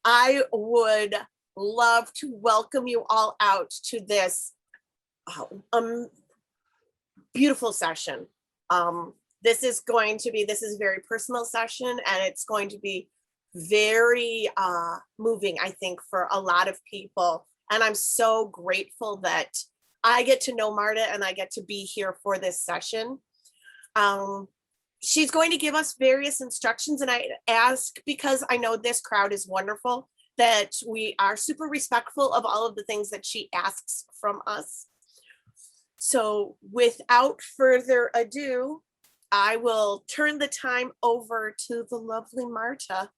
I would love to welcome you all out to this beautiful session. This is a very personal session, and it's going to be very moving, I think, for a lot of people. And I'm so grateful that I get to know Marta and I get to be here for this session. She's going to give us various instructions, and I ask, because I know this crowd is wonderful, that we are super respectful of all of the things that she asks from us. So without further ado, I will turn the time over to the lovely Marta.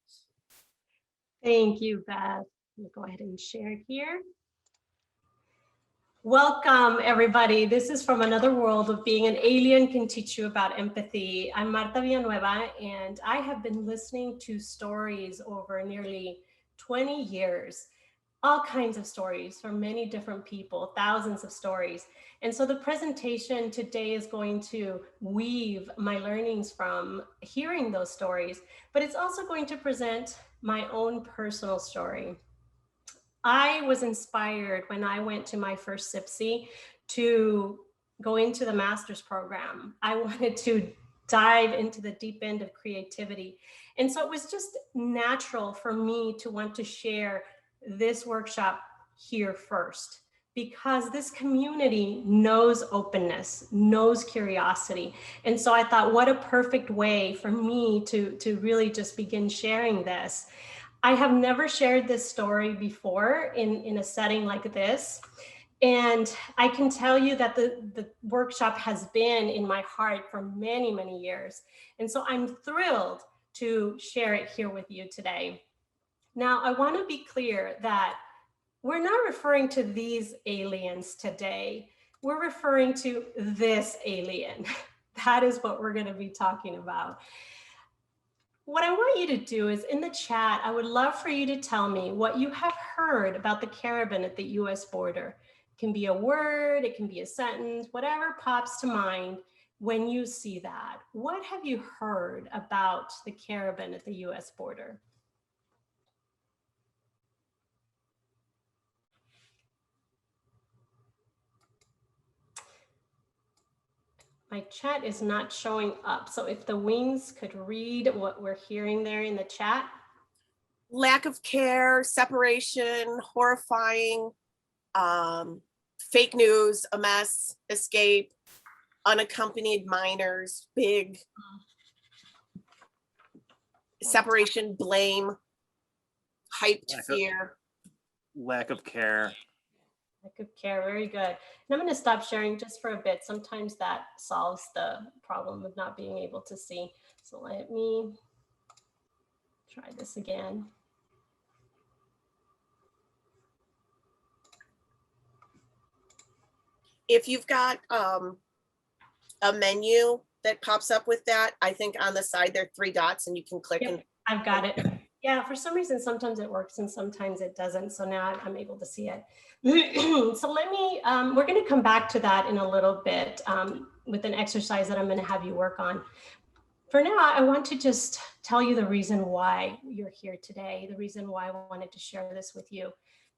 Thank you, Beth. Let me go ahead and share it here. Welcome, everybody. This is From Another World of Being an Alien Can Teach You About Empathy. I'm Marta Villanueva, and I have been listening to stories over nearly 20 years, all kinds of stories from many different people, thousands of stories. And so the presentation today is going to weave my learnings from hearing those stories, but it's also going to present my own personal story. I was inspired when I went to my first CPSI to go into the master's program. I wanted to dive into the deep end of creativity. And so it was just natural for me to want to share this workshop here first, because this community knows openness, knows curiosity. And so I thought, what a perfect way for me to really just begin sharing this. I have never shared this story before in a setting like this. And I can tell you that the workshop has been in my heart for many, many years. And so I'm thrilled to share it here with you today. Now, I want to be clear that we're not referring to these aliens today. We're referring to this alien. That is what we're going to be talking about. What I want you to do is, in the chat, I would love for you to tell me what you have heard about the caravan at the US border. It can be a word, it can be a sentence, whatever pops to mind when you see that. What have you heard about the caravan at the US border? My chat is not showing up. So if the wings could read what we're hearing there in the chat. Lack of care, separation, horrifying, fake news, a mess, escape, unaccompanied minors, big, separation, blame, hyped fear. Lack of care. Lack of care, very good. And I'm going to stop sharing just for a bit. Sometimes that solves the problem of not being able to see. So let me try this again. If you've got a menu that pops up with that, I think on the side there are 3 dots and you can click. Yep, and I've got it. Yeah, for some reason, sometimes it works and sometimes it doesn't. So now I'm able to see it. So let me, we're going to come back to that in a little bit with an exercise that I'm going to have you work on. For now, I want to just tell you the reason why you're here today, the reason why I wanted to share this with you.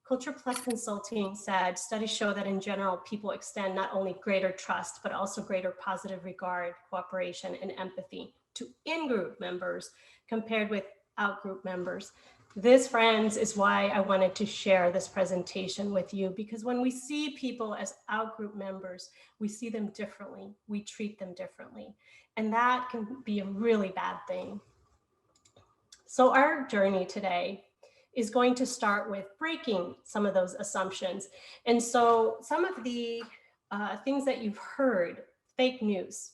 Culture Plus Consulting said, studies show that in general, people extend not only greater trust, but also greater positive regard, cooperation, and empathy to in-group members compared with out-group members. This, friends, is why I wanted to share this presentation with you, because when we see people as out-group members, we see them differently, we treat them differently, and that can be a really bad thing. So our journey today is going to start with breaking some of those assumptions. And so some of the things that you've heard, fake news,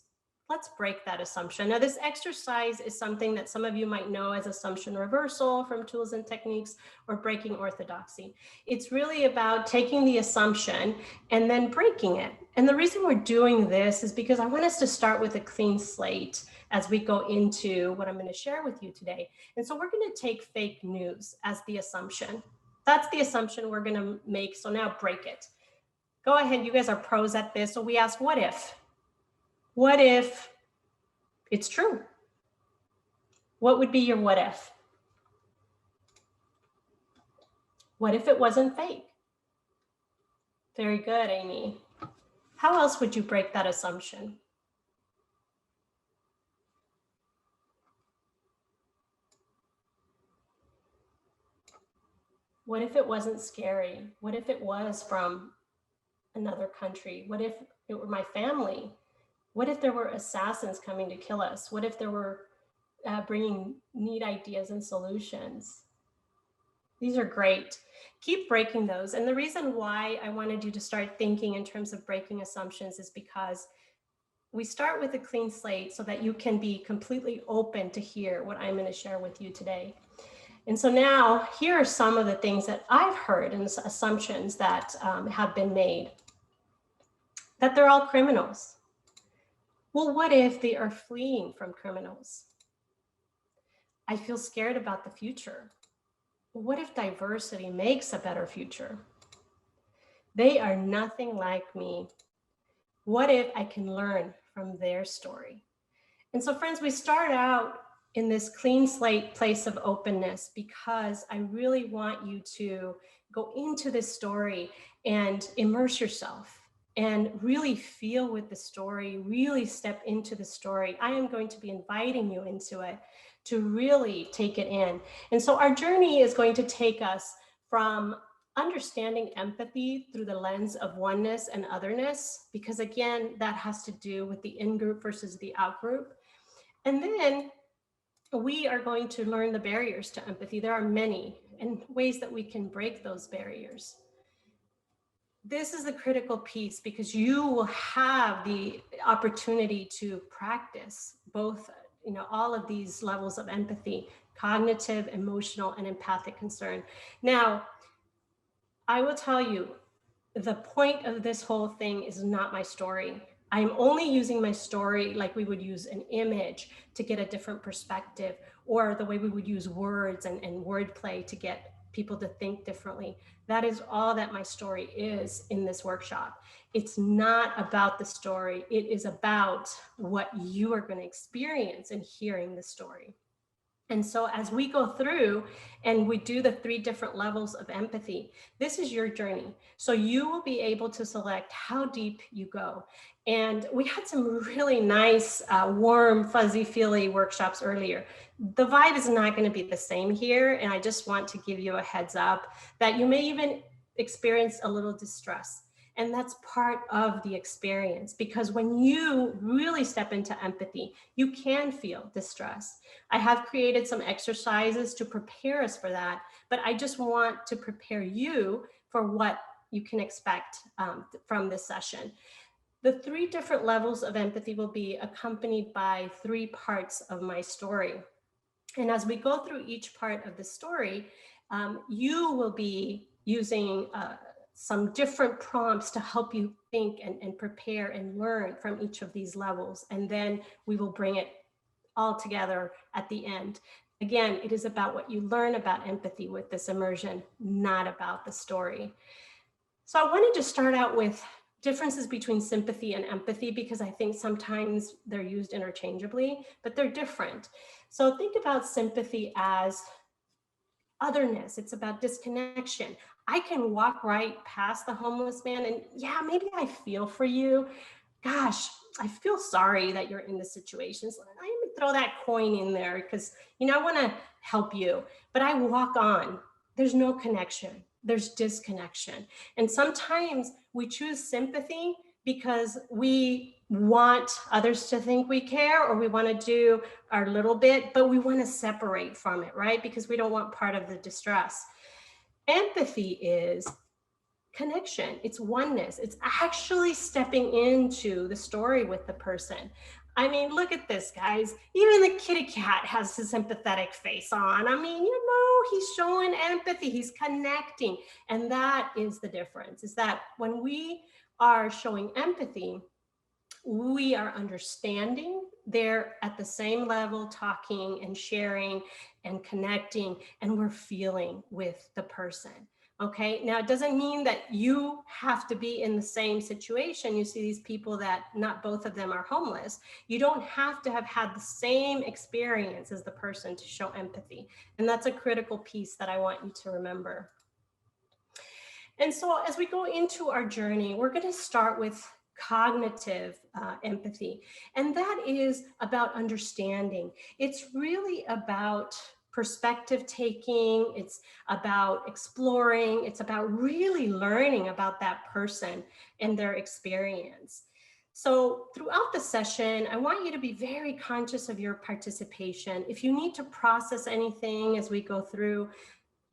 let's break that assumption. Now, this exercise is something that some of you might know as assumption reversal from Tools and Techniques, or breaking orthodoxy. It's really about taking the assumption and then breaking it. And the reason we're doing this is because I want us to start with a clean slate as we go into what I'm going to share with you today. And so we're going to take fake news as the assumption. That's the assumption we're going to make. So now break it. Go ahead. You guys are pros at this. So we ask, what if? What if it's true? What would be your what if? What if it wasn't fake? Very good, Amy. How else would you break that assumption? What if it wasn't scary? What if it was from another country? What if it were my family? What if there were assassins coming to kill us? What if there were bringing neat ideas and solutions? These are great. Keep breaking those. And the reason why I wanted you to start thinking in terms of breaking assumptions is because we start with a clean slate so that you can be completely open to hear what I'm going to share with you today. And so now here are some of the things that I've heard and assumptions that have been made. That they're all criminals. Well, what if they are fleeing from criminals? I feel scared about the future. What if diversity makes a better future? They are nothing like me. What if I can learn from their story? And so, friends, we start out in this clean slate place of openness because I really want you to go into this story and immerse yourself and really feel with the story, really step into the story. I am going to be inviting you into it to really take it in. And so our journey is going to take us from understanding empathy through the lens of oneness and otherness, because again, that has to do with the in-group versus the out-group. And then we are going to learn the barriers to empathy. There are many and ways that we can break those barriers. This is the critical piece because you will have the opportunity to practice both, all of these levels of empathy, cognitive, emotional, and empathic concern. Now, I will tell you, the point of this whole thing is not my story. I'm only using my story like we would use an image to get a different perspective, or the way we would use words and wordplay to get people to think differently. That is all that my story is in this workshop. It's not about the story. It is about what you are going to experience in hearing the story. And so as we go through and we do the 3 different levels of empathy, this is your journey. So you will be able to select how deep you go. And we had some really nice, warm, fuzzy, feely workshops earlier. The vibe is not going to be the same here. And I just want to give you a heads up that you may even experience a little distress. And that's part of the experience, because when you really step into empathy, you can feel distress. I have created some exercises to prepare us for that, but I just want to prepare you for what you can expect from this session. The 3 different levels of empathy will be accompanied by 3 parts of my story. And as we go through each part of the story, you will be using some different prompts to help you think and prepare and learn from each of these levels. And then we will bring it all together at the end. Again, it is about what you learn about empathy with this immersion, not about the story. So I wanted to start out with differences between sympathy and empathy, because I think sometimes they're used interchangeably, but they're different. So think about sympathy as otherness. It's about disconnection. I can walk right past the homeless man and yeah, maybe I feel for you. Gosh, I feel sorry that you're in this situation. So I even throw that coin in there because, I want to help you, but I walk on. There's no connection. There's disconnection. And sometimes we choose sympathy because we want others to think we care, or we want to do our little bit, but we want to separate from it, right? Because we don't want part of the distress. Empathy is connection. It's oneness. It's actually stepping into the story with the person. I mean, look at this, guys. Even the kitty cat has his sympathetic face on. I mean, he's showing empathy. He's connecting. And that is the difference, is that when we are showing empathy, we are understanding. They're at the same level, talking and sharing and connecting, and we're feeling with the person. Okay, now it doesn't mean that you have to be in the same situation. You see these people that not both of them are homeless. You don't have to have had the same experience as the person to show empathy. And that's a critical piece that I want you to remember. And so as we go into our journey, we're going to start with cognitive empathy. And that is about understanding. It's really about perspective taking. It's about exploring. It's about really learning about that person and their experience. So throughout the session, I want you to be very conscious of your participation. If you need to process anything as we go through,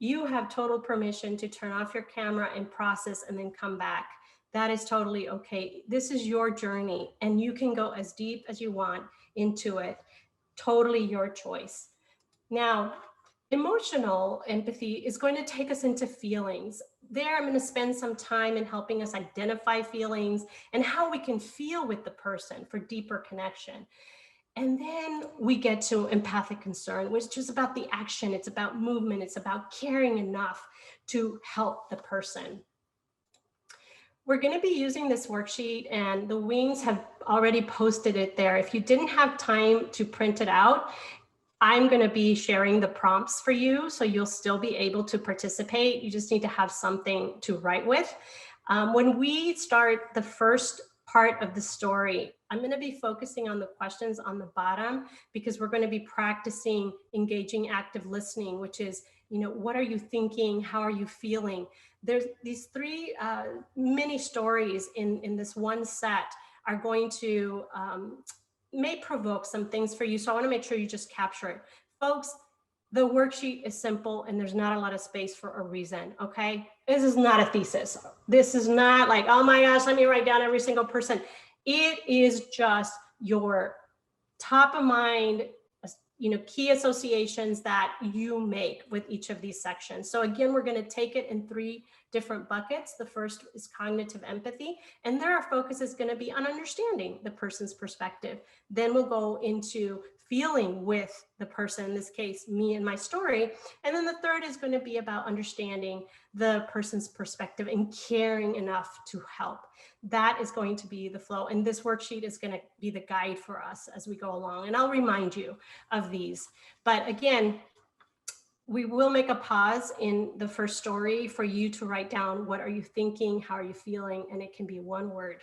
you have total permission to turn off your camera and process and then come back. That is totally okay. This is your journey and you can go as deep as you want into it. Totally your choice. Now, emotional empathy is going to take us into feelings. There, I'm going to spend some time in helping us identify feelings and how we can feel with the person for deeper connection. And then we get to empathic concern, which is about the action. It's about movement. It's about caring enough to help the person. We're going to be using this worksheet and the wings have already posted it there. If you didn't have time to print it out, I'm going to be sharing the prompts for you, so you'll still be able to participate. You just need to have something to write with. When we start the first part of the story, I'm going to be focusing on the questions on the bottom because we're going to be practicing engaging active listening, which is, what are you thinking? How are you feeling? There's these three mini stories in this one set are going to may provoke some things for you. So I want to make sure you just capture it. Folks, the worksheet is simple and there's not a lot of space for a reason, okay? This is not a thesis. This is not like, oh my gosh, let me write down every single person. It is just your top of mind, key associations that you make with each of these sections. So again, we're going to take it in 3 different buckets. The first is cognitive empathy, and there our focus is going to be on understanding the person's perspective. Then we'll go into feeling with the person, in this case, me and my story. And then the third is going to be about understanding the person's perspective and caring enough to help. That is going to be the flow. And this worksheet is going to be the guide for us as we go along. And I'll remind you of these. But again, we will make a pause in the first story for you to write down what are you thinking, how are you feeling, and it can be one word.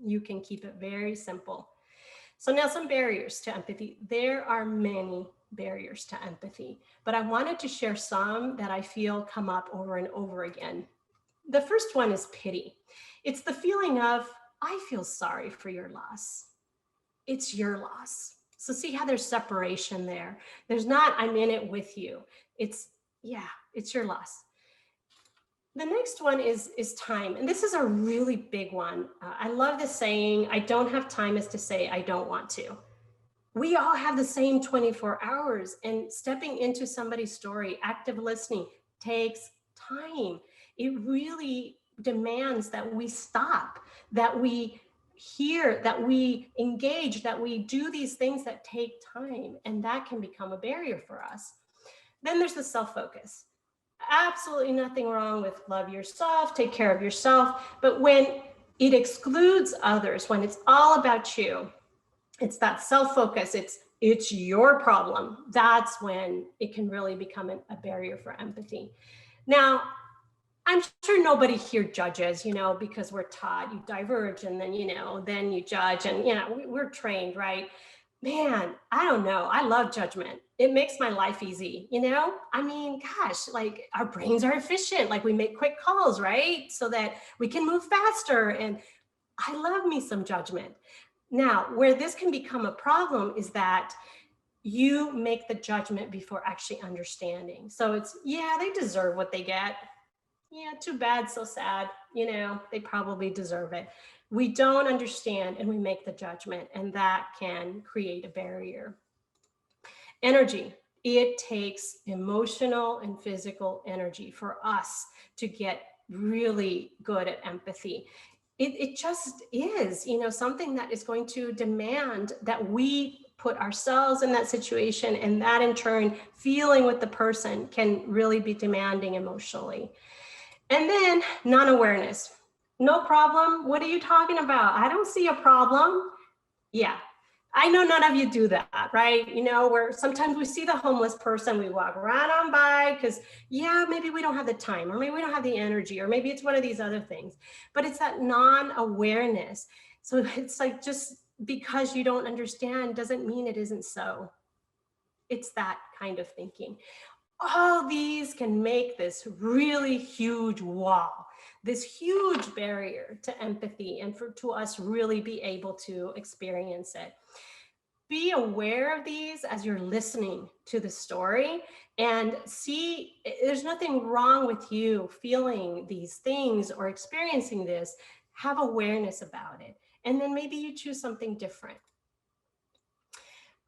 You can keep it very simple. So now some barriers to empathy. There are many barriers to empathy, but I wanted to share some that I feel come up over and over again. The first one is pity. It's the feeling of, I feel sorry for your loss. It's your loss. So see how there's separation there. There's not, I'm in it with you. It's your loss. The next one is time. And this is a really big one. I love this saying, I don't have time is to say, I don't want to. We all have the same 24 hours, and stepping into somebody's story, active listening takes time. It really demands that we stop, that we hear, that we engage, that we do these things that take time, and that can become a barrier for us. Then there's the self-focus. Absolutely nothing wrong with love yourself, take care of yourself, but when it excludes others, when it's all about you, it's that self-focus, it's your problem, that's when it can really become a barrier for empathy. Now, I'm sure nobody here judges, because we're taught you diverge and then, then you judge and, we're trained, right? Man, I don't know. I love judgment. It makes my life easy, I mean, gosh, like our brains are efficient, like we make quick calls, right? So that we can move faster. And I love me some judgment. Now, where this can become a problem is that you make the judgment before actually understanding. So it's, yeah, they deserve what they get. Yeah, too bad, so sad. They probably deserve it. We don't understand and we make the judgment, and that can create a barrier. Energy. It takes emotional and physical energy for us to get really good at empathy. It just is, something that is going to demand that we put ourselves in that situation, and that in turn, feeling with the person can really be demanding emotionally. And then non-awareness. No problem. What are you talking about? I don't see a problem. Yeah, I know none of you do that, right? You know, where sometimes we see the homeless person, we walk right on by because, yeah, maybe we don't have the time, or maybe we don't have the energy, or maybe it's one of these other things. But it's that non-awareness. So it's like, just because you don't understand doesn't mean it isn't so. It's that kind of thinking. All these can make this really huge wall, this huge barrier to empathy, and to us really be able to experience it. Be aware of these as you're listening to the story, and see there's nothing wrong with you feeling these things or experiencing this. Have awareness about it, and then maybe you choose something different.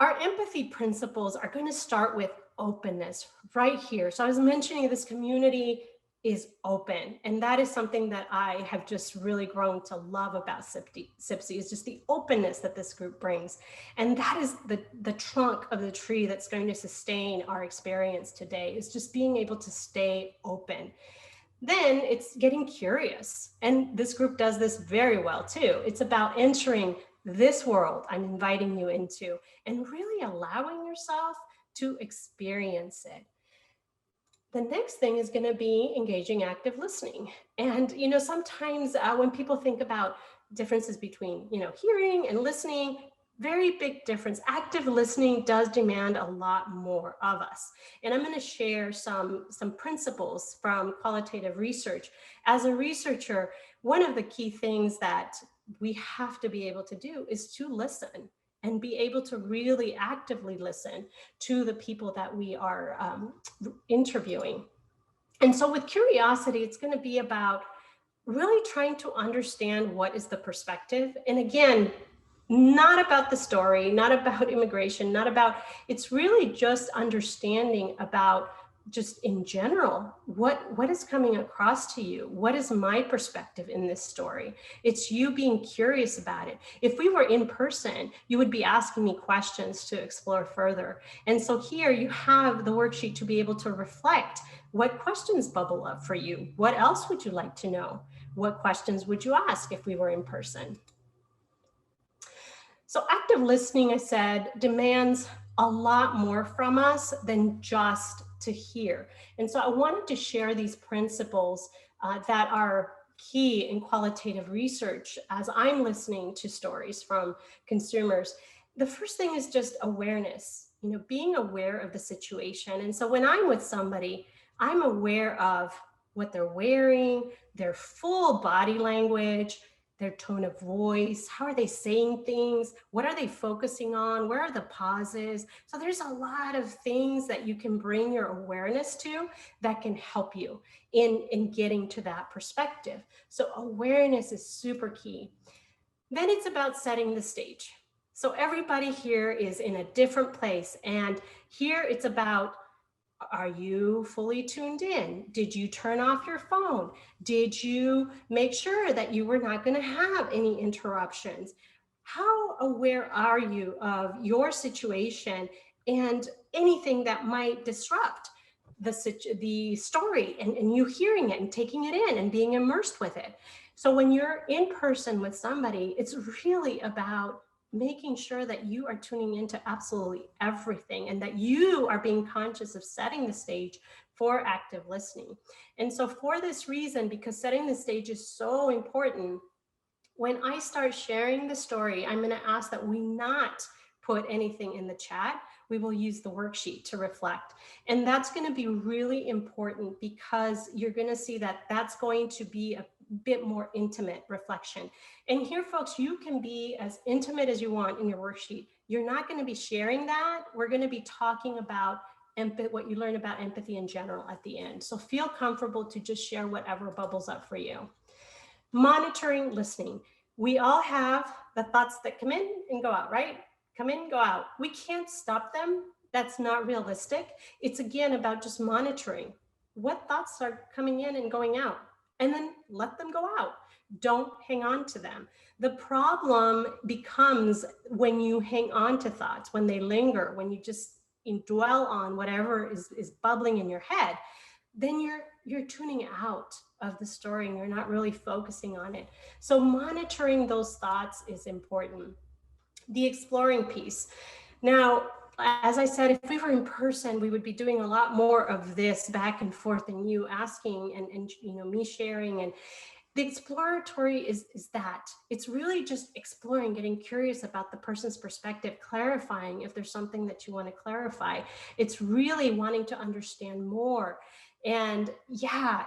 Our empathy principles are going to start with openness right here. So I was mentioning this community is open, and that is something that I have just really grown to love about CPSI, is just the openness that this group brings. And that is the trunk of the tree that's going to sustain our experience today, is just being able to stay open. Then it's getting curious. And this group does this very well too. It's about entering this world I'm inviting you into and really allowing yourself to experience it. The next thing is going to be engaging active listening. And, you know, sometimes when people think about differences between, you know, hearing and listening, very big difference. Active listening does demand a lot more of us. And I'm going to share some principles from qualitative research. As a researcher, one of the key things that we have to be able to do is to listen, and be able to really actively listen to the people that we are interviewing. And so with curiosity, it's going to be about really trying to understand what is the perspective. And again, not about the story, not about immigration, not about, it's really just understanding about just in general, what is coming across to you? What is my perspective in this story? It's you being curious about it. If we were in person, you would be asking me questions to explore further. And so here you have the worksheet to be able to reflect what questions bubble up for you. What else would you like to know? What questions would you ask if we were in person? So active listening, I said, demands a lot more from us than just to hear. And so I wanted to share these principles that are key in qualitative research as I'm listening to stories from consumers. The first thing is just awareness, you know, being aware of the situation. And so when I'm with somebody, I'm aware of what they're wearing, their full body language, their tone of voice, how are they saying things, what are they focusing on, where are the pauses? So there's a lot of things that you can bring your awareness to that can help you in getting to that perspective. So awareness is super key. Then it's about setting the stage. So everybody here is in a different place, and here it's about, are you fully tuned in? Did you turn off your phone? Did you make sure that you were not going to have any interruptions? How aware are you of your situation and anything that might disrupt the story and you hearing it and taking it in and being immersed with it? So when you're in person with somebody, it's really about making sure that you are tuning into absolutely everything and that you are being conscious of setting the stage for active listening. And so for this reason, because setting the stage is so important, when I start sharing the story, I'm going to ask that we not put anything in the chat. We will use the worksheet to reflect. And that's going to be really important because you're going to see that that's going to be a bit more intimate reflection. And here, folks, you can be as intimate as you want in your worksheet. You're not going to be sharing that. We're going to be talking about what you learn about empathy in general at the end. So feel comfortable to just share whatever bubbles up for you. Monitoring listening. We all have the thoughts that come in and go out, right? Come in, go out. We can't stop them. That's not realistic. It's again about just monitoring what thoughts are coming in and going out, and then let them go out. Don't hang on to them. The problem becomes when you hang on to thoughts, when they linger, when you just dwell on whatever is bubbling in your head, then you're tuning out of the story and you're not really focusing on it. So monitoring those thoughts is important. The exploring piece. Now, as I said, if we were in person, we would be doing a lot more of this back and forth, and you asking and you know, me sharing. And the exploratory is that it's really just exploring, getting curious about the person's perspective, clarifying if there's something that you want to clarify. It's really wanting to understand more. And yeah,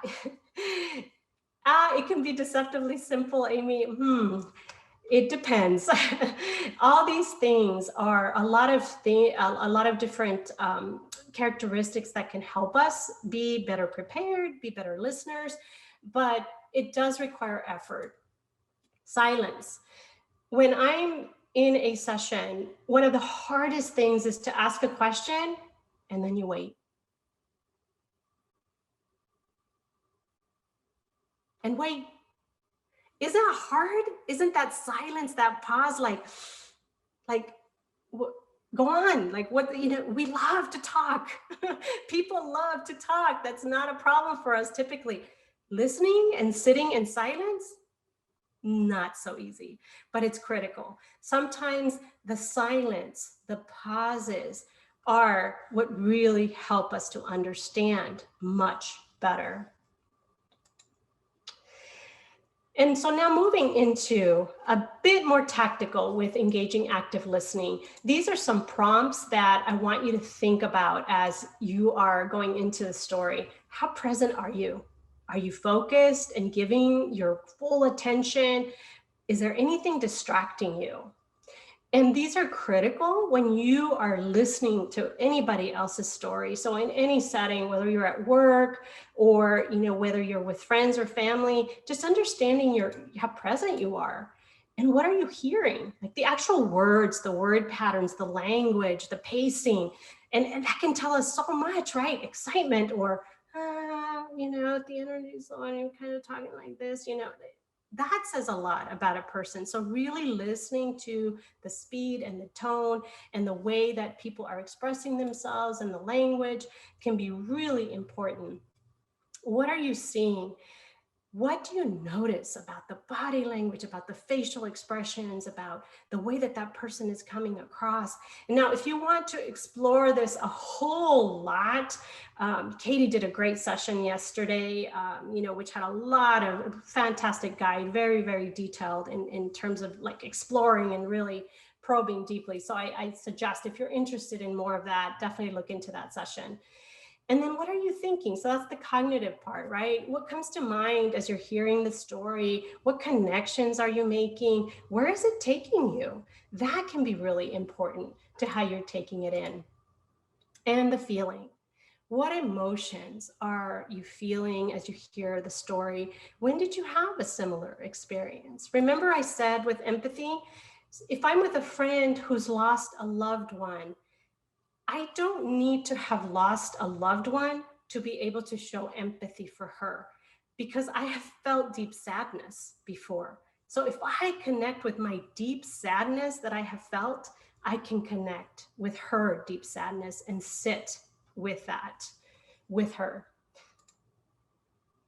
it can be deceptively simple, Amy. It depends. All these things are a lot of different characteristics that can help us be better prepared, be better listeners, but it does require effort. Silence. When I'm in a session, one of the hardest things is to ask a question and then you wait. And wait. Isn't that hard? Isn't that silence, that pause, like, go on, like what, you know, we love to talk. People love to talk. That's not a problem for us typically. Listening and sitting in silence, not so easy, but it's critical. Sometimes the silence, the pauses are what really help us to understand much better. And so now moving into a bit more tactical with engaging active listening. These are some prompts that I want you to think about as you are going into the story. How present are you? Are you focused and giving your full attention? Is there anything distracting you? And these are critical when you are listening to anybody else's story. So in any setting, whether you're at work or, you know, whether you're with friends or family, just understanding how present you are. And what are you hearing? Like the actual words, the word patterns, the language, the pacing. And that can tell us so much, right? Excitement or, you know, the energy's on, you're kind of talking like this, you know. That says a lot about a person. So really listening to the speed and the tone and the way that people are expressing themselves and the language can be really important. What are you seeing? What do you notice about the body language, about the facial expressions, about the way that that person is coming across? And now, if you want to explore this a whole lot, Katie did a great session yesterday, you know, which had a lot of fantastic guide, very, very detailed in terms of like exploring and really probing deeply. So I suggest if you're interested in more of that, definitely look into that session. And then what are you thinking? So that's the cognitive part, right? What comes to mind as you're hearing the story? What connections are you making? Where is it taking you? That can be really important to how you're taking it in. And the feeling. What emotions are you feeling as you hear the story? When did you have a similar experience? Remember I said with empathy, if I'm with a friend who's lost a loved one, I don't need to have lost a loved one to be able to show empathy for her because I have felt deep sadness before. So if I connect with my deep sadness that I have felt, I can connect with her deep sadness and sit with that, with her.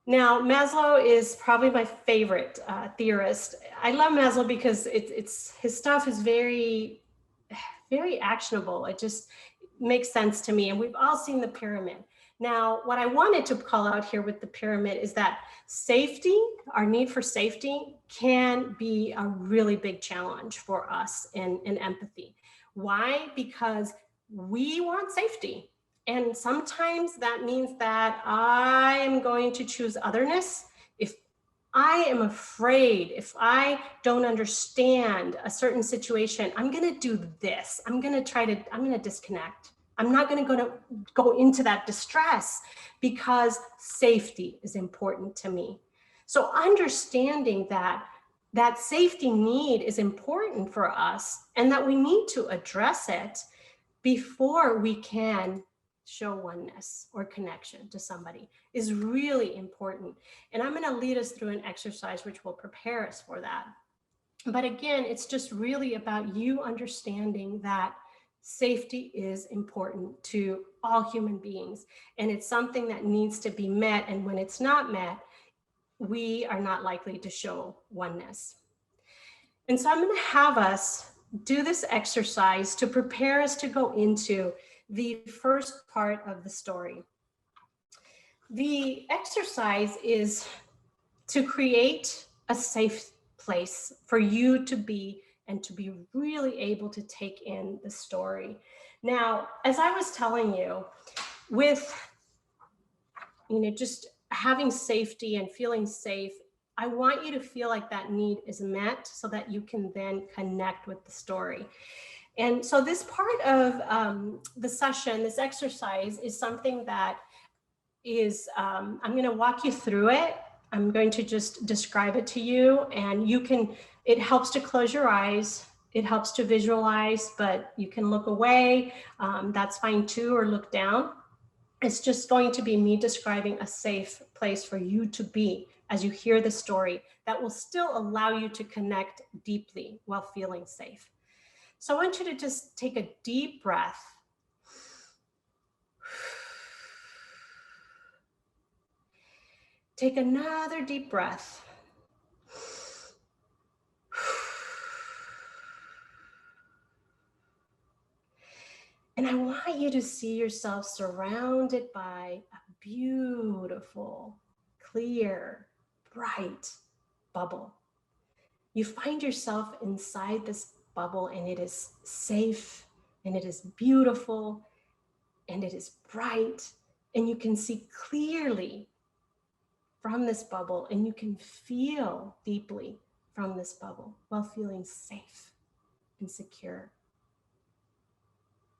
Now, Maslow is probably my favorite theorist. I love Maslow because his stuff is very, very actionable. It just makes sense to me. And we've all seen the pyramid. Now, what I wanted to call out here with the pyramid is that safety, our need for safety can be a really big challenge for us in empathy. Why? Because we want safety. And sometimes that means that I am going to choose otherness. If I am afraid, if I don't understand a certain situation, I'm going to do this. I'm going to disconnect. I'm not going to go into that distress because safety is important to me. So understanding that safety need is important for us and that we need to address it before we can show oneness or connection to somebody is really important. And I'm going to lead us through an exercise which will prepare us for that. But again, it's just really about you understanding that safety is important to all human beings. And it's something that needs to be met. And when it's not met, we are not likely to show oneness. And so I'm going to have us do this exercise to prepare us to go into the first part of the story. The exercise is to create a safe place for you to be and to be really able to take in the story. Now, as I was telling you, with just having safety and feeling safe, I want you to feel like that need is met so that you can then connect with the story. And so this part of the session, this exercise, is something that is, I'm going to walk you through it. I'm going to just describe it to you, and you can, it helps to close your eyes. It helps to visualize, but you can look away. That's fine too, or look down. It's just going to be me describing a safe place for you to be as you hear the story that will still allow you to connect deeply while feeling safe. So I want you to just take a deep breath. Take another deep breath. And I want you to see yourself surrounded by a beautiful, clear, bright bubble. You find yourself inside this bubble, and it is safe, and it is beautiful, and it is bright, and you can see clearly from this bubble, and you can feel deeply from this bubble while feeling safe and secure.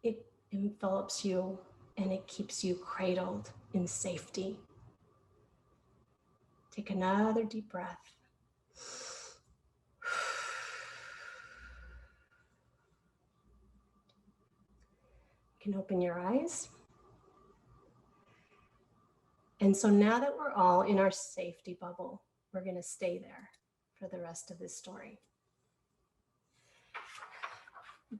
It envelops you and it keeps you cradled in safety. Take another deep breath. You can open your eyes. And so now that we're all in our safety bubble, we're going to stay there for the rest of this story.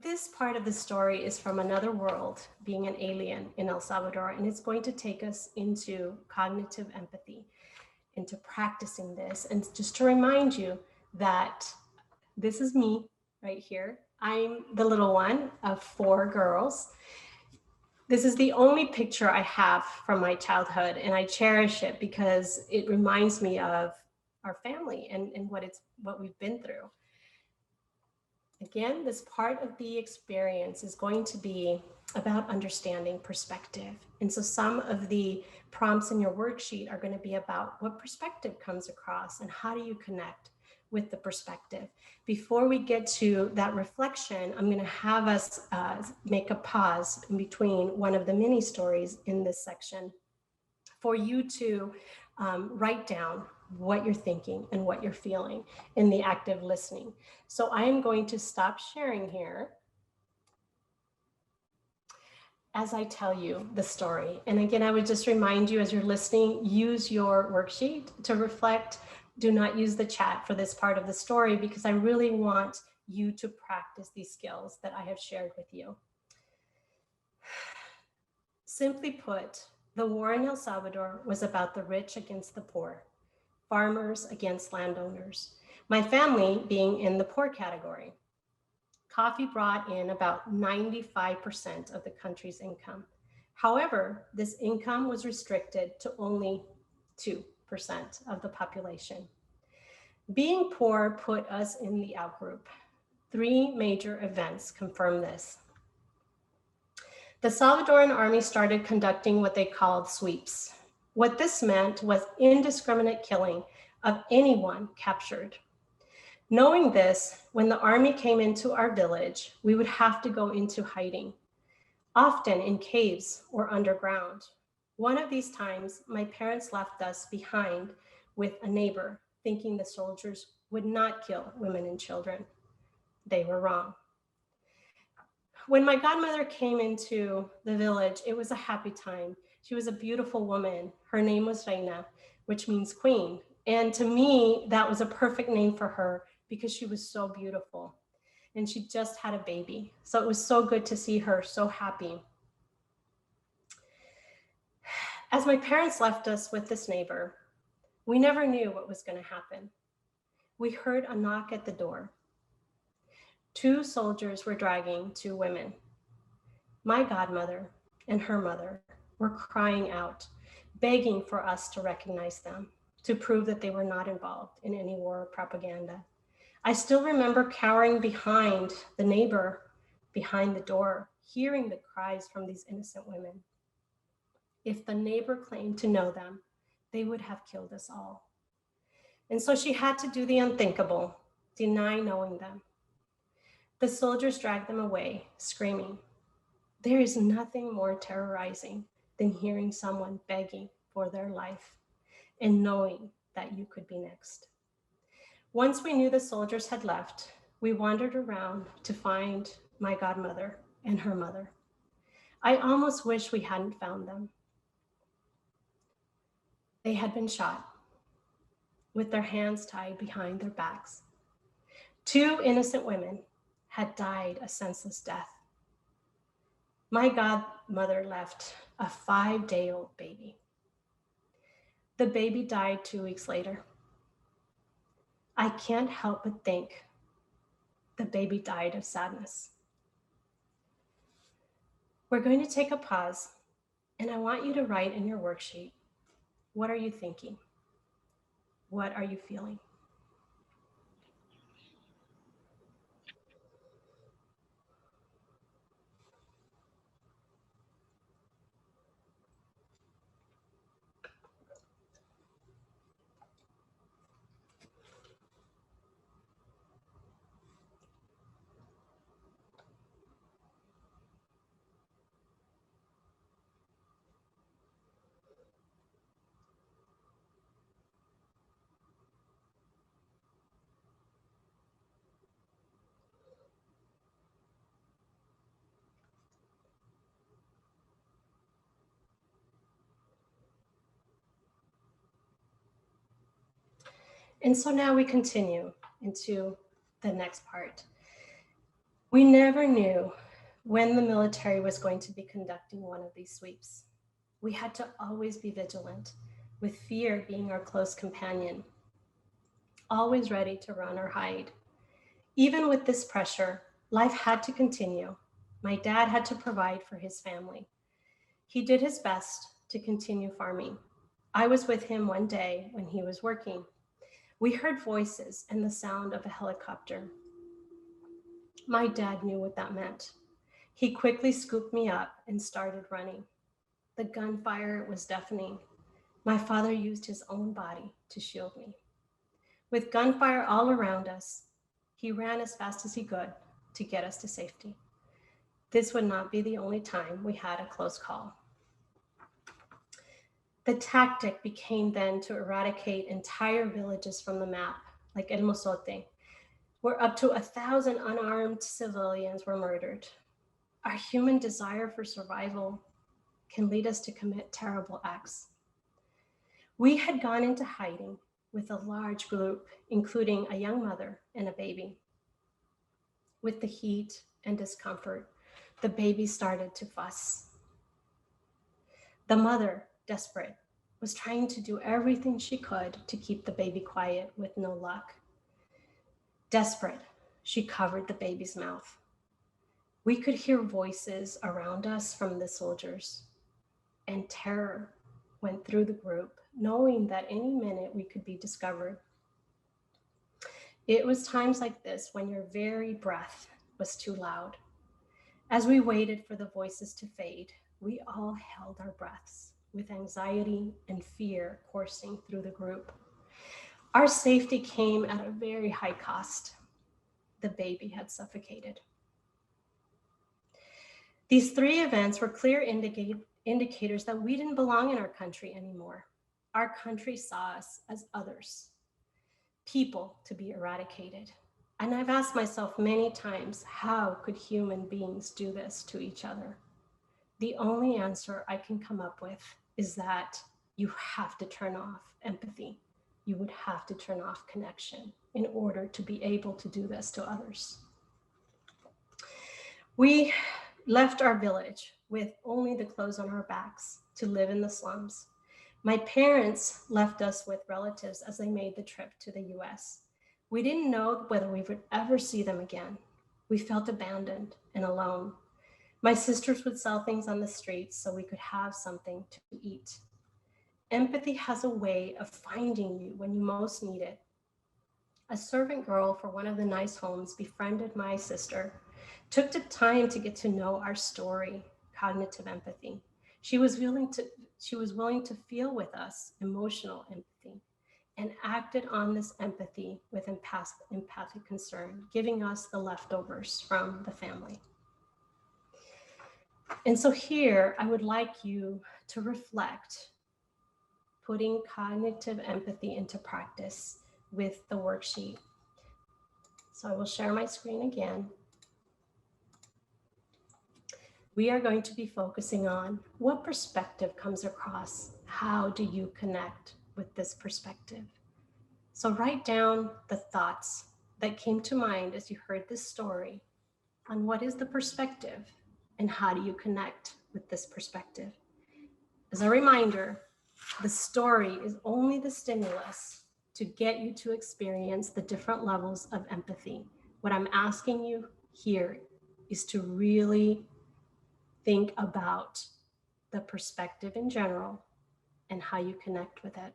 This part of the story is from another world, being an alien in El Salvador, and it's going to take us into cognitive empathy, into practicing this. And just to remind you that this is me right here. I'm the little one of 4 girls. This is the only picture I have from my childhood, and I cherish it because it reminds me of our family and what we've been through. Again, this part of the experience is going to be about understanding perspective. And so some of the prompts in your worksheet are going to be about what perspective comes across and how do you connect with the perspective. Before we get to that reflection, I'm going to have us make a pause in between one of the mini stories in this section for you to write down what you're thinking and what you're feeling in the active listening. So I am going to stop sharing here as I tell you the story. And again, I would just remind you as you're listening, use your worksheet to reflect. Do not use the chat for this part of the story because I really want you to practice these skills that I have shared with you. Simply put, the war in El Salvador was about the rich against the poor, farmers against landowners, my family being in the poor category. Coffee brought in about 95% of the country's income. However, this income was restricted to only 2% of the population. Being poor put us in the outgroup. 3 major events confirm this. The Salvadoran army started conducting what they called sweeps. What this meant was indiscriminate killing of anyone captured. Knowing this, when the army came into our village, we would have to go into hiding, often in caves or underground. One of these times, my parents left us behind with a neighbor, thinking the soldiers would not kill women and children. They were wrong. When my godmother came into the village, it was a happy time. She was a beautiful woman. Her name was Reina, which means queen. And to me, that was a perfect name for her because she was so beautiful. And she just had a baby. So it was so good to see her so happy. As my parents left us with this neighbor, we never knew what was going to happen. We heard a knock at the door. 2 soldiers were dragging 2 women. My godmother and her mother were crying out, begging for us to recognize them, to prove that they were not involved in any war propaganda. I still remember cowering behind the neighbor, behind the door, hearing the cries from these innocent women. If the neighbor claimed to know them, they would have killed us all. And so she had to do the unthinkable, deny knowing them. The soldiers dragged them away, screaming. There is nothing more terrorizing than hearing someone begging for their life and knowing that you could be next. Once we knew the soldiers had left, we wandered around to find my godmother and her mother. I almost wish we hadn't found them. They had been shot with their hands tied behind their backs. 2 innocent women had died a senseless death. My godmother left a 5-day-old baby. The baby died 2 weeks later. I can't help but think the baby died of sadness. We're going to take a pause, and I want you to write in your worksheet, what are you thinking? What are you feeling? And so now we continue into the next part. We never knew when the military was going to be conducting one of these sweeps. We had to always be vigilant, with fear being our close companion, always ready to run or hide. Even with this pressure, life had to continue. My dad had to provide for his family. He did his best to continue farming. I was with him one day when he was working. We heard voices and the sound of a helicopter. My dad knew what that meant. He quickly scooped me up and started running. The gunfire was deafening. My father used his own body to shield me. With gunfire all around us, he ran as fast as he could to get us to safety. This would not be the only time we had a close call. The tactic became then to eradicate entire villages from the map, like El Mozote, where up to 1,000 unarmed civilians were murdered. Our human desire for survival can lead us to commit terrible acts. We had gone into hiding with a large group, including a young mother and a baby. With the heat and discomfort, the baby started to fuss. The mother, desperate, was trying to do everything she could to keep the baby quiet with no luck. Desperate, she covered the baby's mouth. We could hear voices around us from the soldiers, and terror went through the group, knowing that any minute we could be discovered. It was times like this when your very breath was too loud. As we waited for the voices to fade, we all held our breaths with anxiety and fear coursing through the group. Our safety came at a very high cost. The baby had suffocated. These 3 events were clear indicators that we didn't belong in our country anymore. Our country saw us as others, people to be eradicated. And I've asked myself many times, how could human beings do this to each other? The only answer I can come up with is that you have to turn off empathy. You would have to turn off connection in order to be able to do this to others. We left our village with only the clothes on our backs to live in the slums. My parents left us with relatives as they made the trip to the US. We didn't know whether we would ever see them again. We felt abandoned and alone. My sisters would sell things on the streets so we could have something to eat. Empathy has a way of finding you when you most need it. A servant girl for one of the nice homes befriended my sister, took the time to get to know our story, cognitive empathy. She was willing to feel with us emotional empathy and acted on this empathy with empathic concern, giving us the leftovers from the family. And so here, I would like you to reflect, putting cognitive empathy into practice with the worksheet. So I will share my screen again. We are going to be focusing on what perspective comes across. How do you connect with this perspective? So write down the thoughts that came to mind as you heard this story on what is the perspective and how do you connect with this perspective. As a reminder, the story is only the stimulus to get you to experience the different levels of empathy. What I'm asking you here is to really think about the perspective in general and how you connect with it.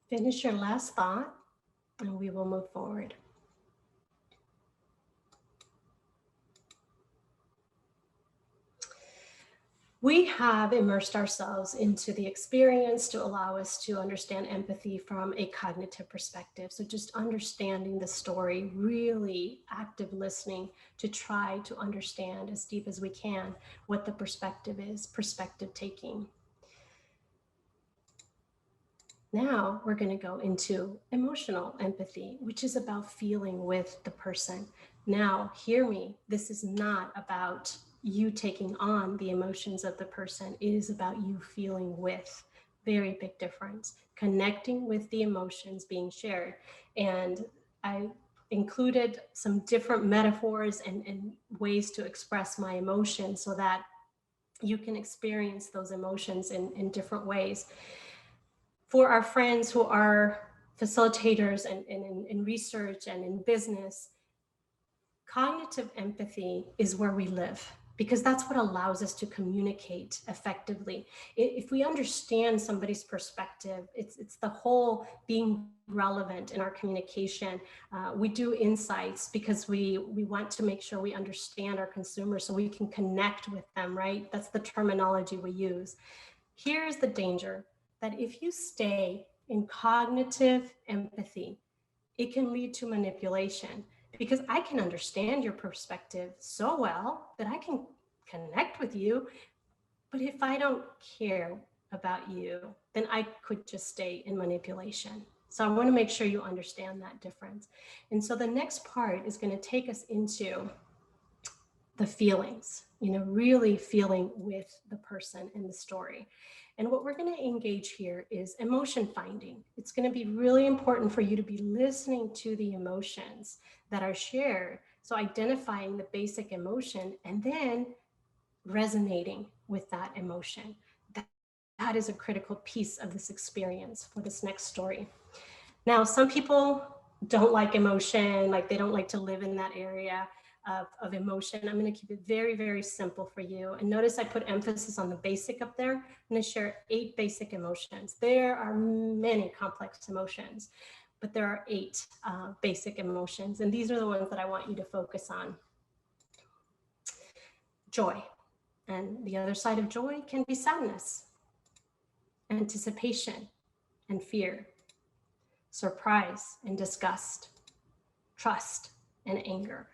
Finish your last thought and we will move forward. We have immersed ourselves into the experience to allow us to understand empathy from a cognitive perspective. So just understanding the story, really active listening to try to understand as deep as we can what the perspective is, perspective taking. Now we're going to go into emotional empathy, which is about feeling with the person. Now, hear me, this is not about you taking on the emotions of the person. It is about you feeling with. Very big difference. Connecting with the emotions being shared. And I included some different metaphors and ways to express my emotions so that you can experience those emotions in different ways. For our friends who are facilitators and in research and in business, cognitive empathy is where we live because that's what allows us to communicate effectively. If we understand somebody's perspective, it's the whole being relevant in our communication. We do insights because we want to make sure we understand our consumers so we can connect with them, right? That's the terminology we use. Here's the danger. That if you stay in cognitive empathy, it can lead to manipulation because I can understand your perspective so well that I can connect with you. But if I don't care about you, then I could just stay in manipulation. So I want to make sure you understand that difference. And so the next part is going to take us into the feelings, really feeling with the person in the story. And what we're going to engage here is emotion finding. It's going to be really important for you to be listening to the emotions that are shared. So identifying the basic emotion and then resonating with that emotion. That is a critical piece of this experience for this next story. Now, some people don't like emotion, like they don't like to live in that area of emotion. I'm going to keep it very, very simple for you. And notice I put emphasis on the basic up there. I'm going to share 8 basic emotions. There are many complex emotions, but there are 8 basic emotions. And these are the ones that I want you to focus on. Joy. And the other side of joy can be sadness, anticipation and fear, surprise and disgust, trust and anger.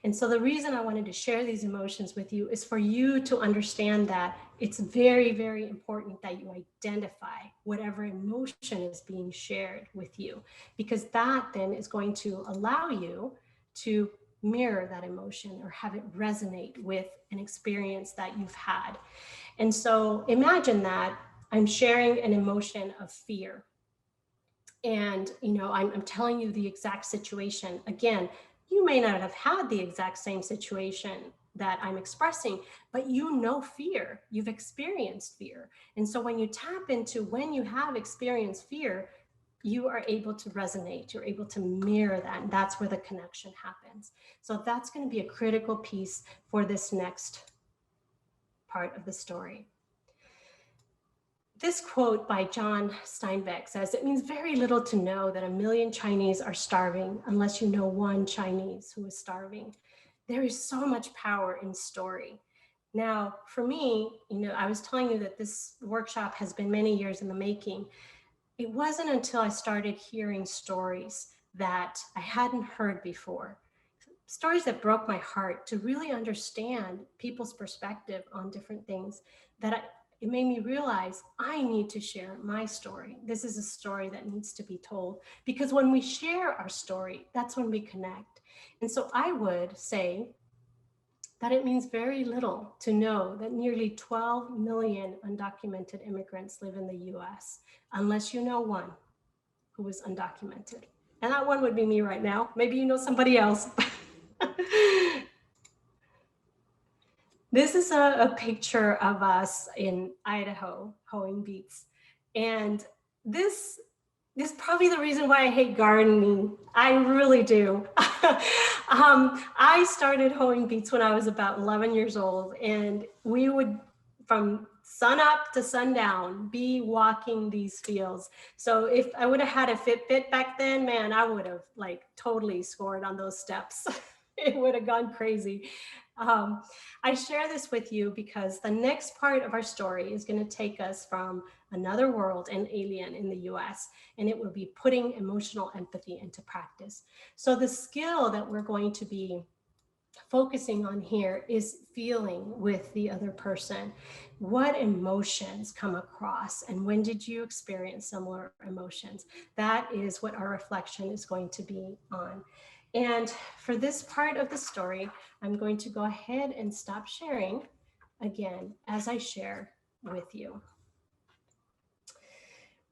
And so the reason I wanted to share these emotions with you is for you to understand that it's very, very important that you identify whatever emotion is being shared with you, because that then is going to allow you to mirror that emotion or have it resonate with an experience that you've had. And so imagine that I'm sharing an emotion of fear. And, I'm telling you the exact situation. Again, you may not have had the exact same situation that I'm expressing, but fear, you've experienced fear. And so when you tap into when you have experienced fear, you are able to resonate, you're able to mirror that, and that's where the connection happens. So that's going to be a critical piece for this next part of the story. This quote by John Steinbeck says, "It means very little to know that 1 million Chinese are starving unless you know one Chinese who is starving." There is so much power in story. Now, for me, I was telling you that this workshop has been many years in the making. It wasn't until I started hearing stories that I hadn't heard before, stories that broke my heart, to really understand people's perspective on different things, it made me realize I need to share my story. This is a story that needs to be told, because when we share our story, that's when we connect. And so I would say that it means very little to know that nearly 12 million undocumented immigrants live in the US, unless you know one who is undocumented. And that one would be me right now. Maybe you know somebody else. This is a picture of us in Idaho hoeing beets. And this is probably the reason why I hate gardening. I really do. I started hoeing beets when I was about 11 years old, and we would, from sun up to sundown, be walking these fields. So if I would have had a Fitbit back then, man, I would have totally scored on those steps. It would have gone crazy. I share this with you because the next part of our story is going to take us from another world, an alien in the US, and it will be putting emotional empathy into practice. So the skill that we're going to be focusing on here is feeling with the other person. What emotions come across, and when did you experience similar emotions? That is what our reflection is going to be on. And for this part of the story, I'm going to go ahead and stop sharing again as I share with you.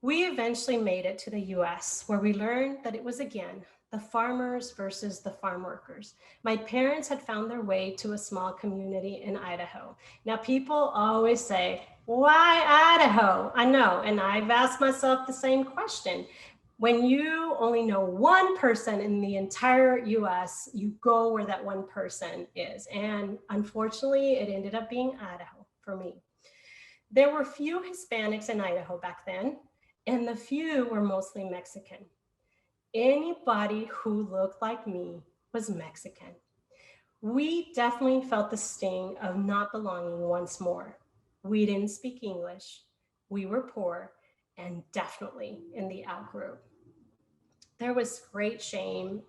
We eventually made it to the US, where we learned that it was again the farmers versus the farm workers. My parents had found their way to a small community in Idaho. Now, people always say, why Idaho? I know, and I've asked myself the same question. When you only know one person in the entire US, you go where that one person is. And unfortunately, it ended up being Idaho for me. There were few Hispanics in Idaho back then, and the few were mostly Mexican. Anybody who looked like me was Mexican. We definitely felt the sting of not belonging once more. We didn't speak English, we were poor, and definitely in the out group. There was great shame.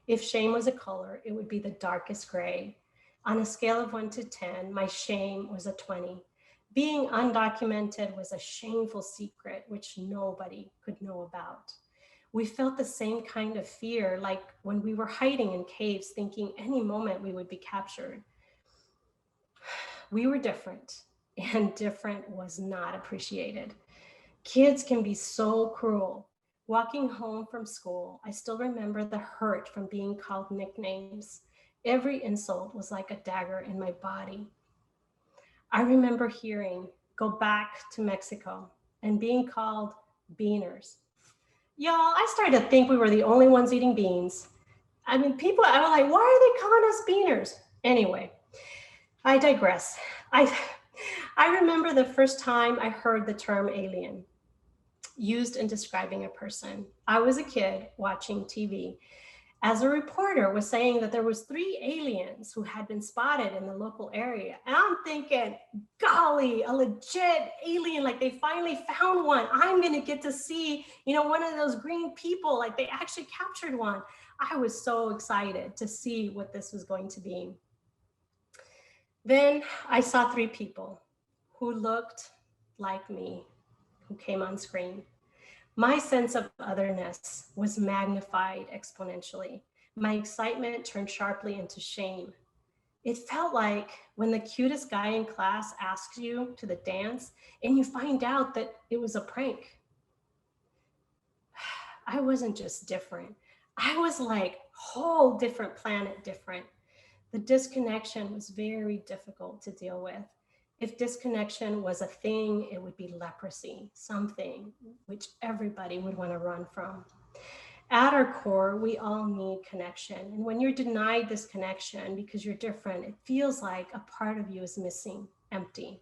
If shame was a color, it would be the darkest gray. On a scale of 1 to 10, my shame was a 20. Being undocumented was a shameful secret which nobody could know about. We felt the same kind of fear, like when we were hiding in caves, thinking any moment we would be captured. We were different, and different was not appreciated. Kids can be so cruel. Walking home from school, I still remember the hurt from being called nicknames. Every insult was like a dagger in my body. I remember hearing, go back to Mexico, and being called beaners. Y'all, I started to think we were the only ones eating beans. I mean, I was like, why are they calling us beaners? Anyway, I digress. I remember the first time I heard the term alien used in describing a person. I was a kid watching TV as a reporter was saying that there was 3 aliens who had been spotted in the local area. And I'm thinking, golly, a legit alien, like they finally found one. I'm gonna get to see, one of those green people, like they actually captured one. I was so excited to see what this was going to be. Then I saw 3 people who looked like me, who came on screen. My sense of otherness was magnified exponentially. My excitement turned sharply into shame. It felt like when the cutest guy in class asks you to the dance and you find out that it was a prank. I wasn't just different. I was like whole different planet different. The disconnection was very difficult to deal with. If disconnection was a thing, it would be leprosy, something which everybody would want to run from. At our core, we all need connection. And when you're denied this connection because you're different, it feels like a part of you is missing, empty.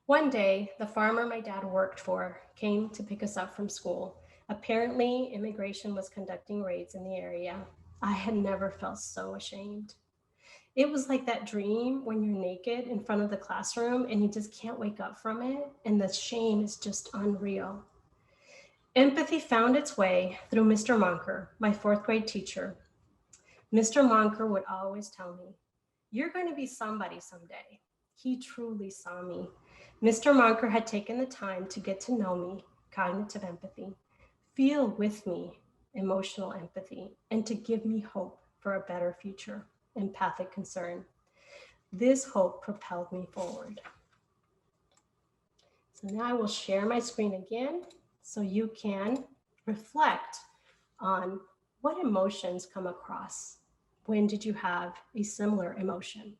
One day, the farmer my dad worked for came to pick us up from school. Apparently, immigration was conducting raids in the area. I had never felt so ashamed. It was like that dream when you're naked in front of the classroom and you just can't wake up from it, and the shame is just unreal. Empathy found its way through Mr. Monker, my 4th grade teacher. Mr. Monker would always tell me, "You're going to be somebody someday." He truly saw me. Mr. Monker had taken the time to get to know me, cognitive empathy, feel with me, emotional empathy, and to give me hope for a better future, empathic concern. This hope propelled me forward. So now I will share my screen again so you can reflect on what emotions come across. When did you have a similar emotion?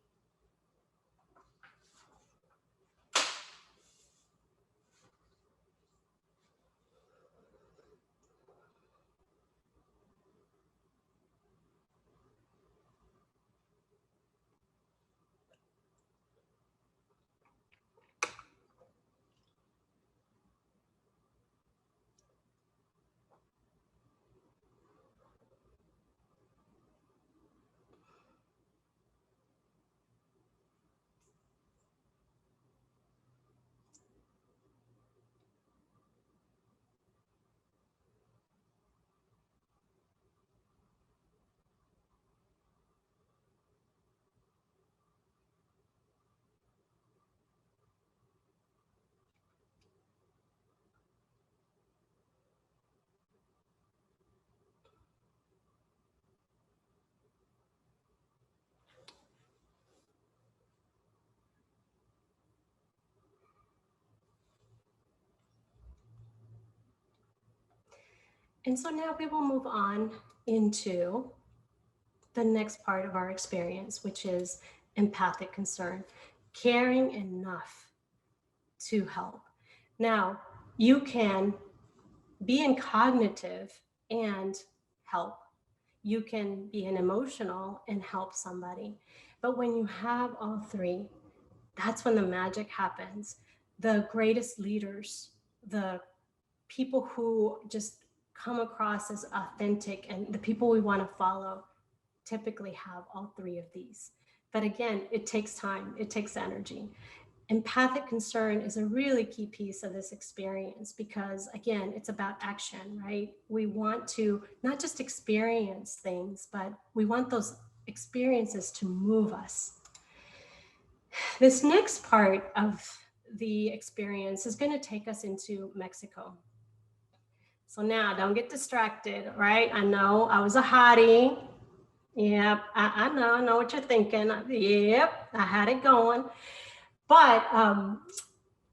And so now we will move on into the next part of our experience, which is empathic concern, caring enough to help. Now, you can be in cognitive and help. You can be an emotional and help somebody. But when you have all 3, that's when the magic happens. The greatest leaders, the people who just come across as authentic and the people we want to follow typically have all 3 of these. But again, it takes time, it takes energy. Empathic concern is a really key piece of this experience because, again, it's about action, right? We want to not just experience things, but we want those experiences to move us. This next part of the experience is going to take us into Mexico. So now don't get distracted, right? I know I was a hottie. Yep, I know what you're thinking. Yep, I had it going. But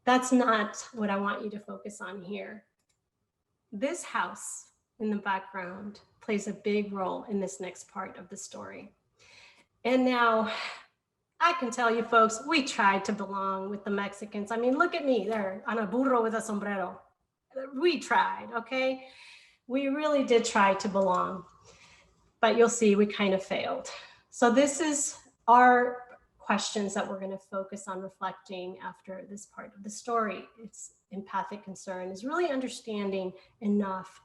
that's not what I want you to focus on here. This house in the background plays a big role in this next part of the story. And now I can tell you folks, we tried to belong with the Mexicans. I mean, look at me there on a burro with a sombrero. We tried, okay? We really did try to belong, but you'll see we kind of failed. So this is our questions that we're going to focus on reflecting after this part of the story. It's empathic concern is really understanding enough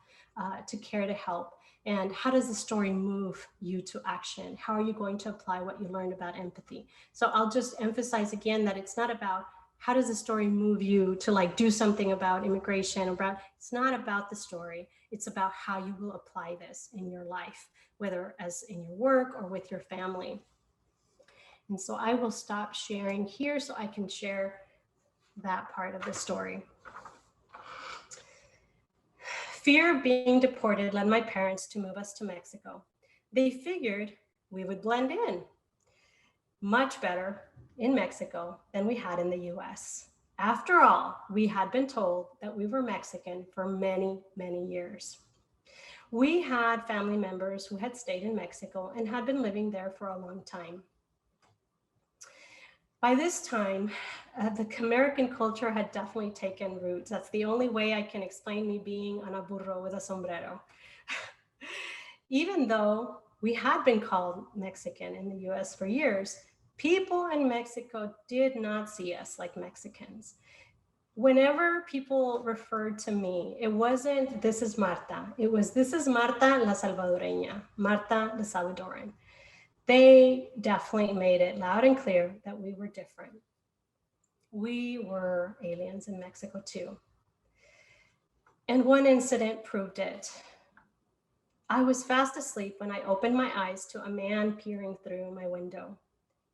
to care to help. And how does the story move you to action? How are you going to apply what you learned about empathy? So I'll just emphasize again that it's not about how does the story move you to like do something about immigration? It's not about the story. It's about how you will apply this in your life, whether as in your work or with your family. And so I will stop sharing here so I can share that part of the story. Fear of being deported led my parents to move us to Mexico. They figured we would blend in much better in Mexico than we had in the US. After all, we had been told that we were Mexican for many, many years. We had family members who had stayed in Mexico and had been living there for a long time. By this time, the American culture had definitely taken roots. That's the only way I can explain me being on a burro with a sombrero. Even though we had been called Mexican in the US for years, people in Mexico did not see us like Mexicans. Whenever people referred to me, it wasn't, this is Marta. It was, this is Marta la Salvadoreña, Marta the Salvadoran. They definitely made it loud and clear that we were different. We were aliens in Mexico too. And one incident proved it. I was fast asleep when I opened my eyes to a man peering through my window.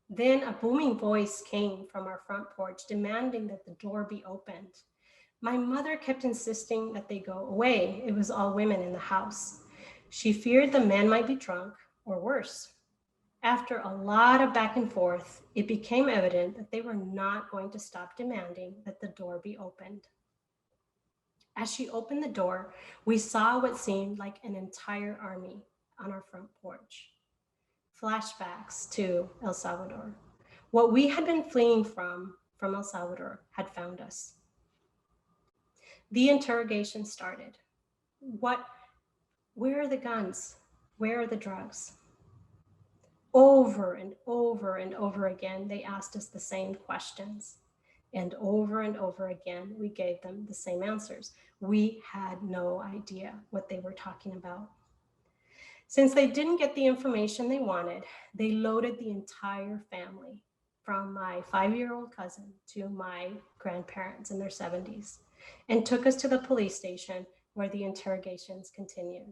Then a booming voice came from our front porch demanding that the door be opened. My mother kept insisting that they go away. It was all women in the house. She feared the man might be drunk or worse. After a lot of back and forth, it became evident that they were not going to stop demanding that the door be opened. As she opened the door, we saw what seemed like an entire army on our front porch. Flashbacks to El Salvador. What we had been fleeing from El Salvador had found us. The interrogation started. Where are the guns? Where are the drugs? Over and over and over again, they asked us the same questions. And over again, we gave them the same answers. We had no idea what they were talking about. Since they didn't get the information they wanted, they loaded the entire family, from my 5-year-old cousin to my grandparents in their 70s, and took us to the police station where the interrogations continued.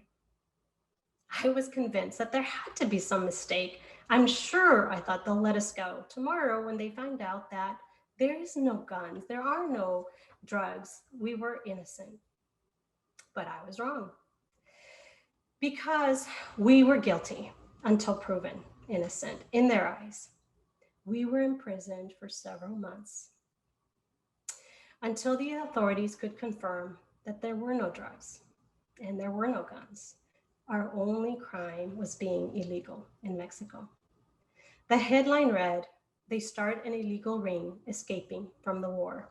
I was convinced that there had to be some mistake. I'm sure, I thought, they'll let us go tomorrow when they find out that there is no guns, there are no drugs. We were innocent. But I was wrong. Because we were guilty until proven innocent in their eyes. We were imprisoned for several months until the authorities could confirm that there were no drugs and there were no guns. Our only crime was being illegal in Mexico. The headline read, "They start an illegal ring escaping from the war."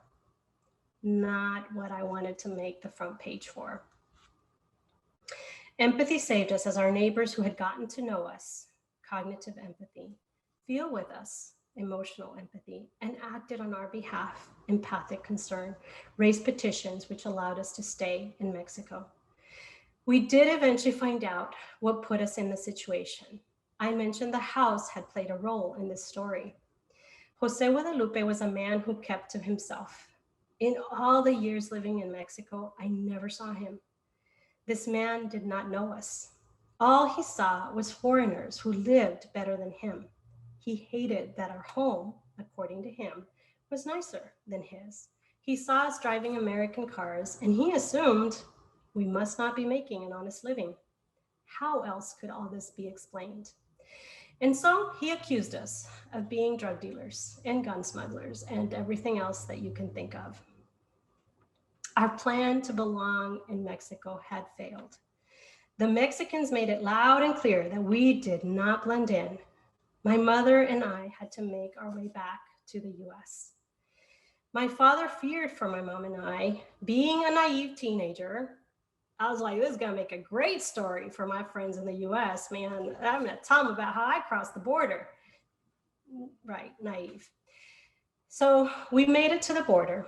Not what I wanted to make the front page for. Empathy saved us as our neighbors who had gotten to know us, cognitive empathy, feel with us, emotional empathy, and acted on our behalf, empathic concern, raised petitions which allowed us to stay in Mexico. We did eventually find out what put us in the situation. I mentioned the house had played a role in this story. Jose Guadalupe was a man who kept to himself. In all the years living in Mexico, I never saw him. This man did not know us. All he saw was foreigners who lived better than him. He hated that our home, according to him, was nicer than his. He saw us driving American cars, and he assumed we must not be making an honest living. How else could all this be explained? And so he accused us of being drug dealers and gun smugglers and everything else that you can think of. Our plan to belong in Mexico had failed. The Mexicans made it loud and clear that we did not blend in. My mother and I had to make our way back to the US. My father feared for my mom and I. Being a naive teenager, I was like, this is gonna make a great story for my friends in the US, man. I'm gonna tell them about how I crossed the border. Right, naive. So we made it to the border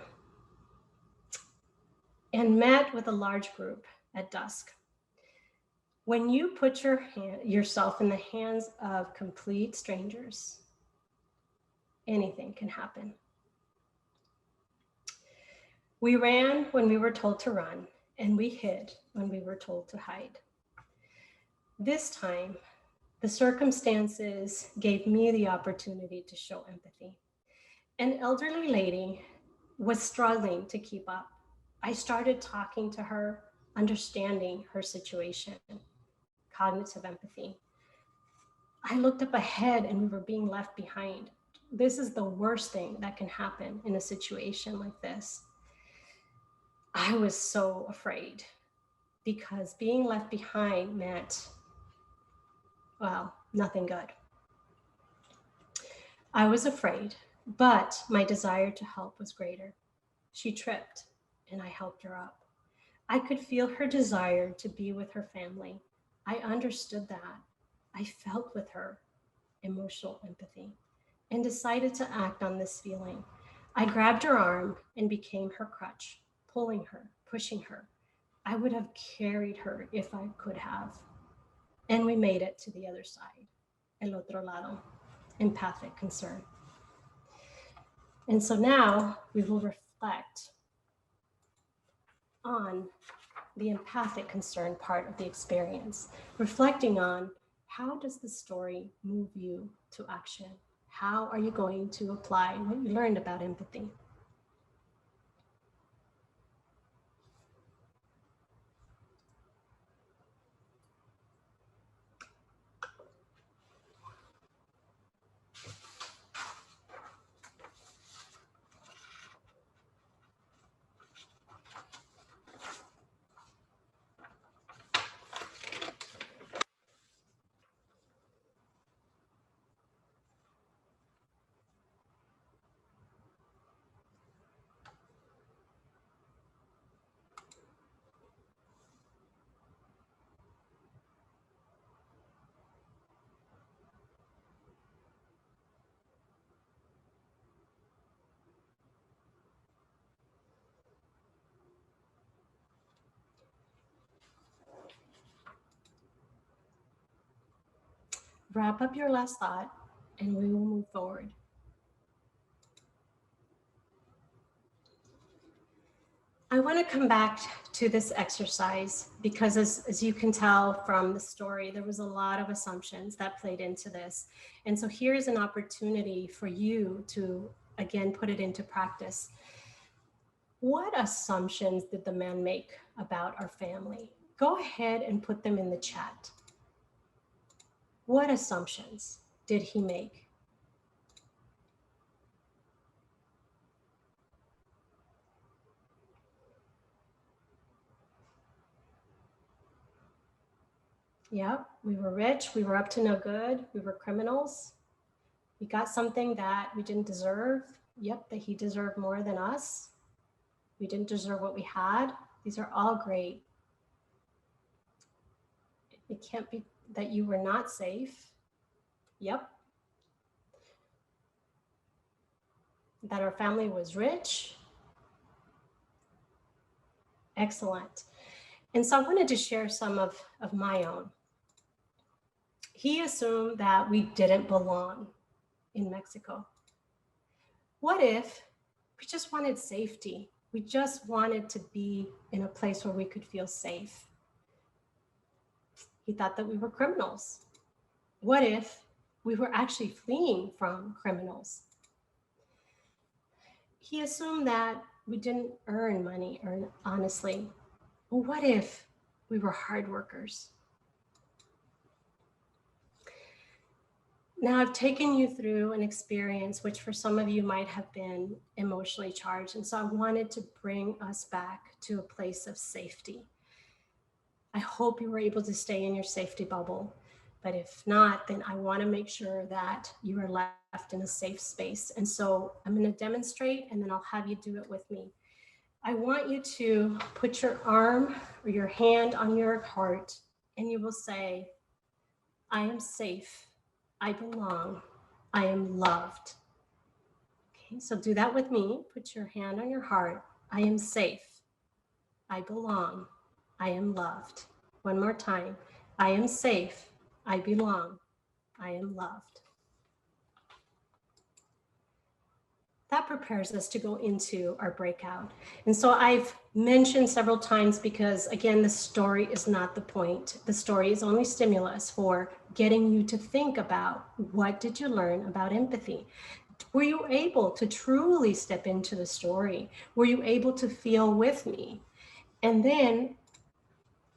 and met with a large group at dusk. When you put yourself in the hands of complete strangers, anything can happen. We ran when we were told to run, and we hid when we were told to hide. This time, the circumstances gave me the opportunity to show empathy. An elderly lady was struggling to keep up. I started talking to her, understanding her situation, cognitive empathy. I looked up ahead and we were being left behind. This is the worst thing that can happen in a situation like this. I was so afraid because being left behind meant, well, nothing good. I was afraid, but my desire to help was greater. She tripped and I helped her up. I could feel her desire to be with her family. I understood that. I felt with her emotional empathy and decided to act on this feeling. I grabbed her arm and became her crutch, pulling her, pushing her. I would have carried her if I could have. And we made it to the other side, el otro lado, empathic concern. And so now we will reflect on the empathic concern part of the experience, reflecting on how does the story move you to action? How are you going to apply what you learned about empathy? Wrap up your last thought and we will move forward. I want to come back to this exercise because as you can tell from the story, there was a lot of assumptions that played into this. And so here's an opportunity for you to, again, put it into practice. What assumptions did the man make about our family? Go ahead and put them in the chat. What assumptions did he make? Yep, we were rich, we were up to no good, we were criminals. We got something that we didn't deserve. Yep, that he deserved more than us. We didn't deserve what we had. These are all great. It can't be that you were not safe. Yep. That our family was rich. Excellent. And so I wanted to share some of my own. He assumed that we didn't belong in Mexico. What if we just wanted safety? We just wanted to be in a place where we could feel safe. He thought that we were criminals. What if we were actually fleeing from criminals? He assumed that we didn't earn money honestly. Well, what if we were hard workers? Now I've taken you through an experience which for some of you might have been emotionally charged. And so I wanted to bring us back to a place of safety. I hope you were able to stay in your safety bubble. But if not, then I want to make sure that you are left in a safe space. And so I'm going to demonstrate and then I'll have you do it with me. I want you to put your arm or your hand on your heart and you will say, I am safe. I belong. I am loved. Okay, so do that with me. Put your hand on your heart. I am safe. I belong. I am loved. One more time. I am safe. I belong. I am loved. that prepares us to go into our breakout. And so I've mentioned several times, because again, the story is not the point. The story is only stimulus for getting you to think about, what did you learn about empathy? Were you able to truly step into the story? Were you able to feel with me? And then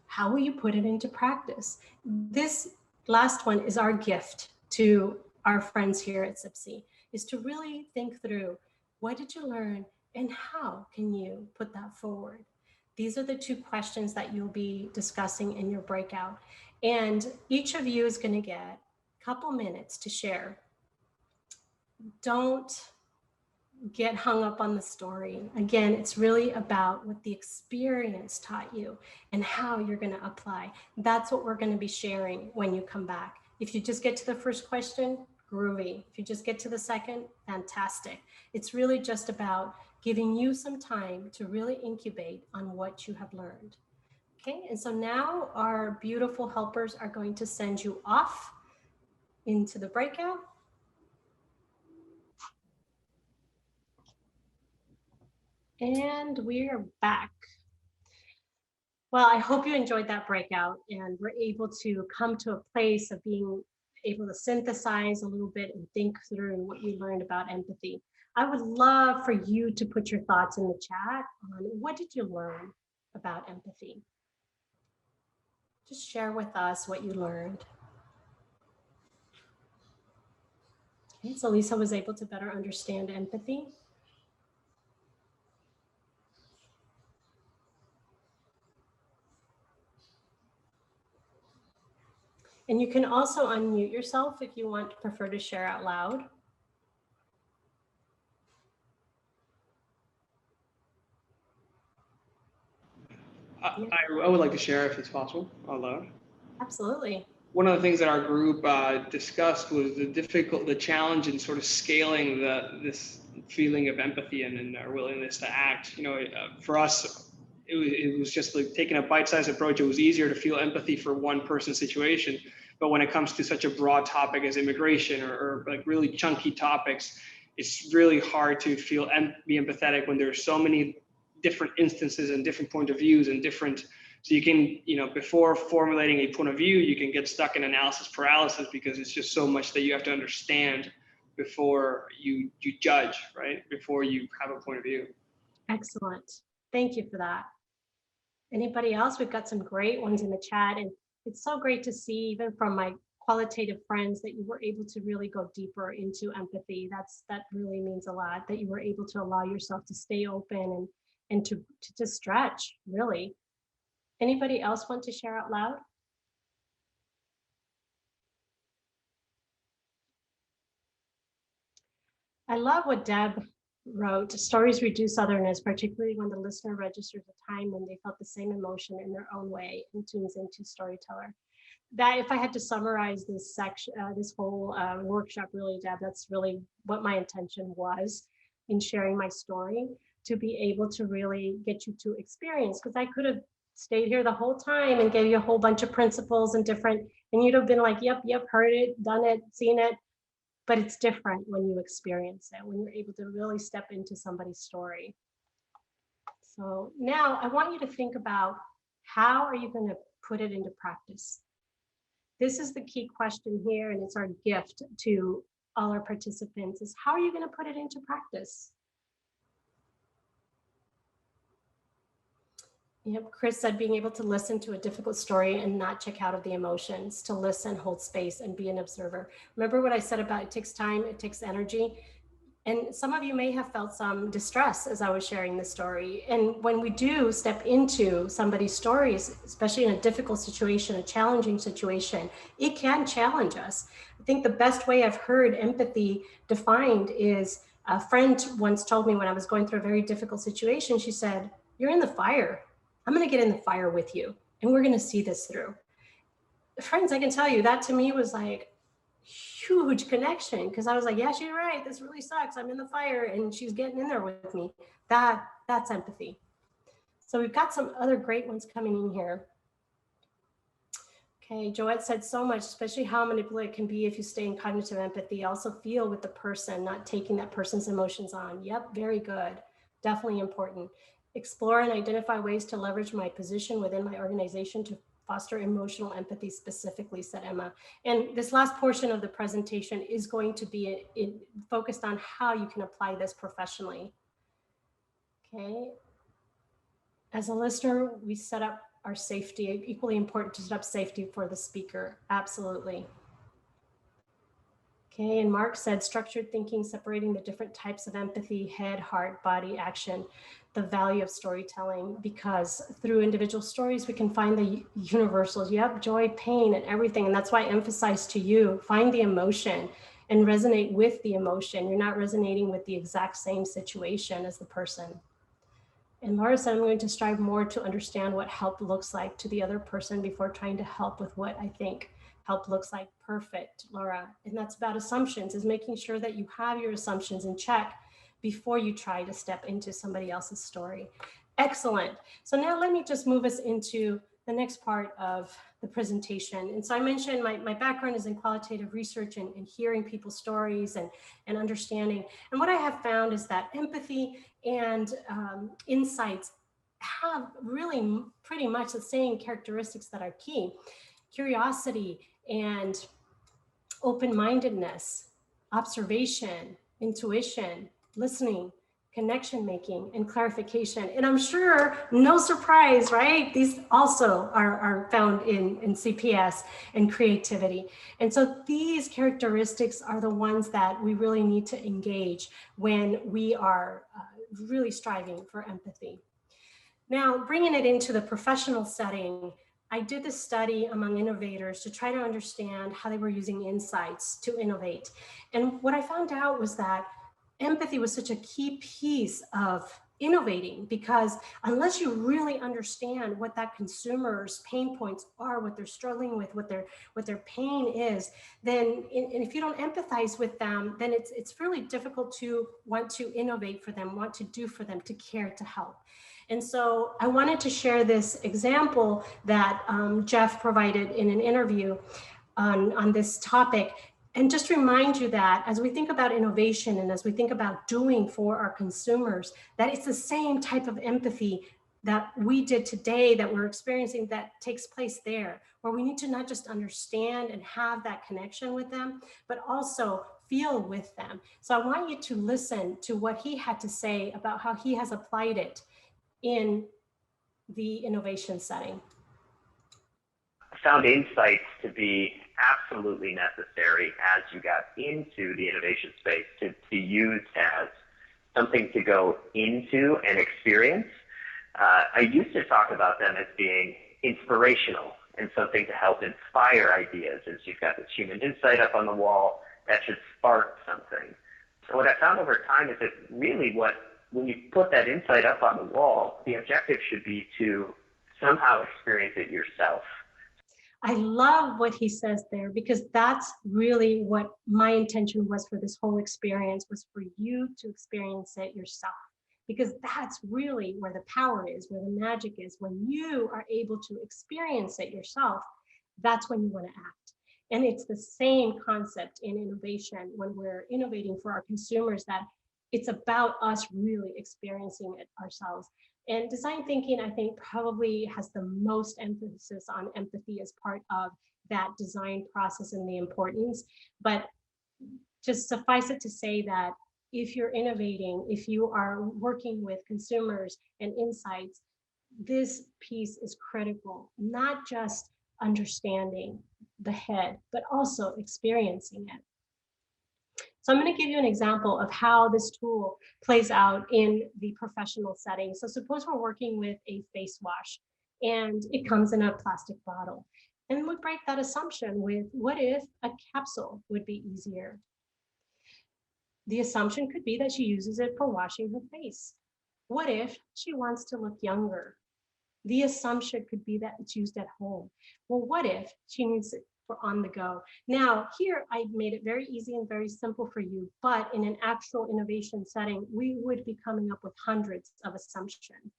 how will you put it into practice? This last one is our gift to our friends here at CPSI, is to really think through, what did you learn and how can you put that forward? These are the two questions that you'll be discussing in your breakout. And each of you is going to get a couple minutes to share. Don't get hung up on the story. Again, it's really about what the experience taught you and how you're going to apply. That's what we're going to be sharing when you come back. If you just get to the first question, groovy. If you just get to the second, fantastic. It's really just about giving you some time to really incubate on what you have learned. Okay, and so now our beautiful helpers are going to send you off into the breakout. And we're back. Well, I hope you enjoyed that breakout and we're able to come to a place of being able to synthesize a little bit and think through what we learned about empathy. I would love for you to put your thoughts in the chat on, what did you learn about empathy? Just share with us what you learned. Okay, so Lisa was able to better understand empathy. And you can also unmute yourself if you prefer to share out loud. I would like to share, if it's possible, out loud. Absolutely. One of the things that our group discussed was the challenge in sort of scaling this feeling of empathy and our willingness to act. You know, for us, it was just like taking a bite-sized approach. It was easier to feel empathy for one person's situation, but when it comes to such a broad topic as immigration or like really chunky topics, it's really hard to be empathetic when there are so many different instances and different point of views and different. So you can, you know, before formulating a point of view, you can get stuck in analysis paralysis because it's just so much that you have to understand before you judge, right? Before you have a point of view. Excellent. Thank you for that. Anybody else? We've got some great ones in the chat, and it's so great to see, even from my qualitative friends, that you were able to really go deeper into empathy. That really means a lot, that you were able to allow yourself to stay open and to just stretch, really. Anybody else want to share out loud? I love what Deb wrote. Stories reduce otherness, particularly when the listener registers a time when they felt the same emotion in their own way and tunes into storyteller. That, if I had to summarize this section, this whole workshop, really, Deb, that's really what my intention was in sharing my story, to be able to really get you to experience, because I could have stayed here the whole time and gave you a whole bunch of principles and you'd have been like, yep, heard it, done it, seen it. But it's different when you experience it, when you're able to really step into somebody's story. So now I want you to think about, how are you going to put it into practice? This is the key question here, and it's our gift to all our participants, is how are you going to put it into practice? Yep, Chris said being able to listen to a difficult story and not check out of the emotions, to listen, hold space, and be an observer. Remember what I said about it takes time, it takes energy. And some of you may have felt some distress as I was sharing the story. And when we do step into somebody's stories, especially in a difficult situation, a challenging situation, it can challenge us. I think the best way I've heard empathy defined is, a friend once told me when I was going through a very difficult situation, she said, "You're in the fire. I'm going to get in the fire with you, and we're going to see this through." Friends, I can tell you that to me was like huge connection, because I was like, yeah, she's right. This really sucks. I'm in the fire and she's getting in there with me. That's empathy. So we've got some other great ones coming in here. Okay, Joette said so much, especially how manipulative it can be if you stay in cognitive empathy. Also feel with the person, not taking that person's emotions on. Yep, very good. Definitely important. Explore and identify ways to leverage my position within my organization to foster emotional empathy specifically, said Emma. And this last portion of the presentation is going to be focused on how you can apply this professionally. Okay. As a listener, we set up our safety, equally important to set up safety for the speaker. Absolutely. Okay, and Mark said structured thinking, separating the different types of empathy, head, heart, body, action, the value of storytelling, because through individual stories, we can find the universals. Yep, joy, pain, and everything. And that's why I emphasize to you, find the emotion and resonate with the emotion. You're not resonating with the exact same situation as the person. And Laura said, I'm going to strive more to understand what help looks like to the other person before trying to help with what I think help looks like. Perfect, Laura. And that's about assumptions, is making sure that you have your assumptions in check before you try to step into somebody else's story. Excellent. So now let me just move us into the next part of the presentation. And so I mentioned my background is in qualitative research and hearing people's stories and understanding. And what I have found is that empathy and insights have really pretty much the same characteristics that are key. Curiosity and open-mindedness, observation, intuition, listening, connection making, and clarification. And I'm sure, no surprise, right? These also are found in CPS and creativity. And so these characteristics are the ones that we really need to engage when we are really striving for empathy. Now, bringing it into the professional setting, I did this study among innovators to try to understand how they were using insights to innovate. And what I found out was that empathy was such a key piece of innovating, because unless you really understand what that consumer's pain points are, what they're struggling with, what their pain is, then and if you don't empathize with them, then it's really difficult to want to innovate for them, want to do for them, to care, to help. And so I wanted to share this example that Jeff provided in an interview on this topic. And just remind you that as we think about innovation and as we think about doing for our consumers, that it's the same type of empathy that we did today, that we're experiencing, that takes place there, where we need to not just understand and have that connection with them, but also feel with them. So I want you to listen to what he had to say about how he has applied it in the innovation setting. I found insights to be absolutely necessary as you got into the innovation space to use as something to go into and experience. I used to talk about them as being inspirational and something to help inspire ideas, as you've got this human insight up on the wall that should spark something. So what I found over time is that really when you put that insight up on the wall, the objective should be to somehow experience it yourself. I love what he says there, because that's really what my intention was for this whole experience, was for you to experience it yourself, because that's really where the power is, where the magic is. When you are able to experience it yourself, that's when you want to act. And it's the same concept in innovation when we're innovating for our consumers, that it's about us really experiencing it ourselves. And design thinking, I think, probably has the most emphasis on empathy as part of that design process and the importance. But just suffice it to say that if you're innovating, if you are working with consumers and insights, this piece is critical, not just understanding the head, but also experiencing it. So I'm going to give you an example of how this tool plays out in the professional setting. So suppose we're working with a face wash and it comes in a plastic bottle. And we break that assumption with, what if a capsule would be easier? The assumption could be that she uses it for washing her face. What if she wants to look younger? The assumption could be that it's used at home. Well, what if she needs it for on the go? Now, here I made it very easy and very simple for you, but in an actual innovation setting, we would be coming up with hundreds of assumptions.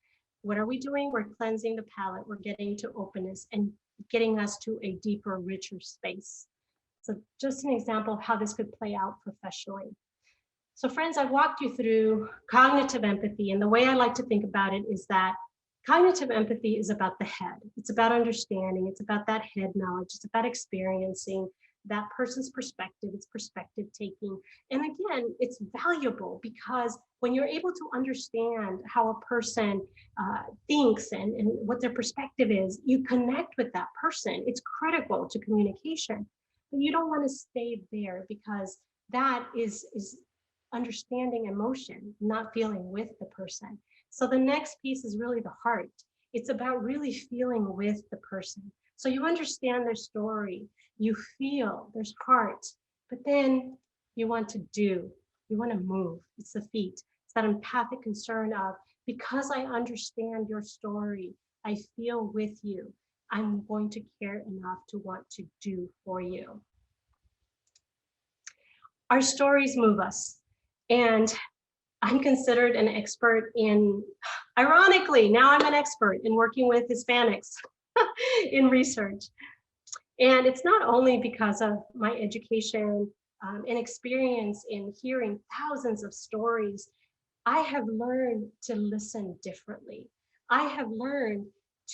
What are we doing? We're cleansing the palate. We're getting to openness and getting us to a deeper, richer space. So just an example of how this could play out professionally. So friends, I've walked you through cognitive empathy, and the way I like to think about it is that cognitive empathy is about the head. It's about understanding. It's about that head knowledge. It's about experiencing that person's perspective. It's perspective taking. And again, it's valuable because when you're able to understand how a person thinks and what their perspective is, you connect with that person. It's critical to communication. But you don't want to stay there because that is understanding emotion, not feeling with the person. So the next piece is really the heart. It's about really feeling with the person. So you understand their story, you feel there's heart, but then you want to do, you want to move. It's the feet. It's that empathic concern of, because I understand your story, I feel with you, I'm going to care enough to want to do for you. Our stories move us. And I'm considered an expert in, ironically, now I'm an expert in working with Hispanics in research. And it's not only because of my education and experience in hearing thousands of stories. I have learned to listen differently. I have learned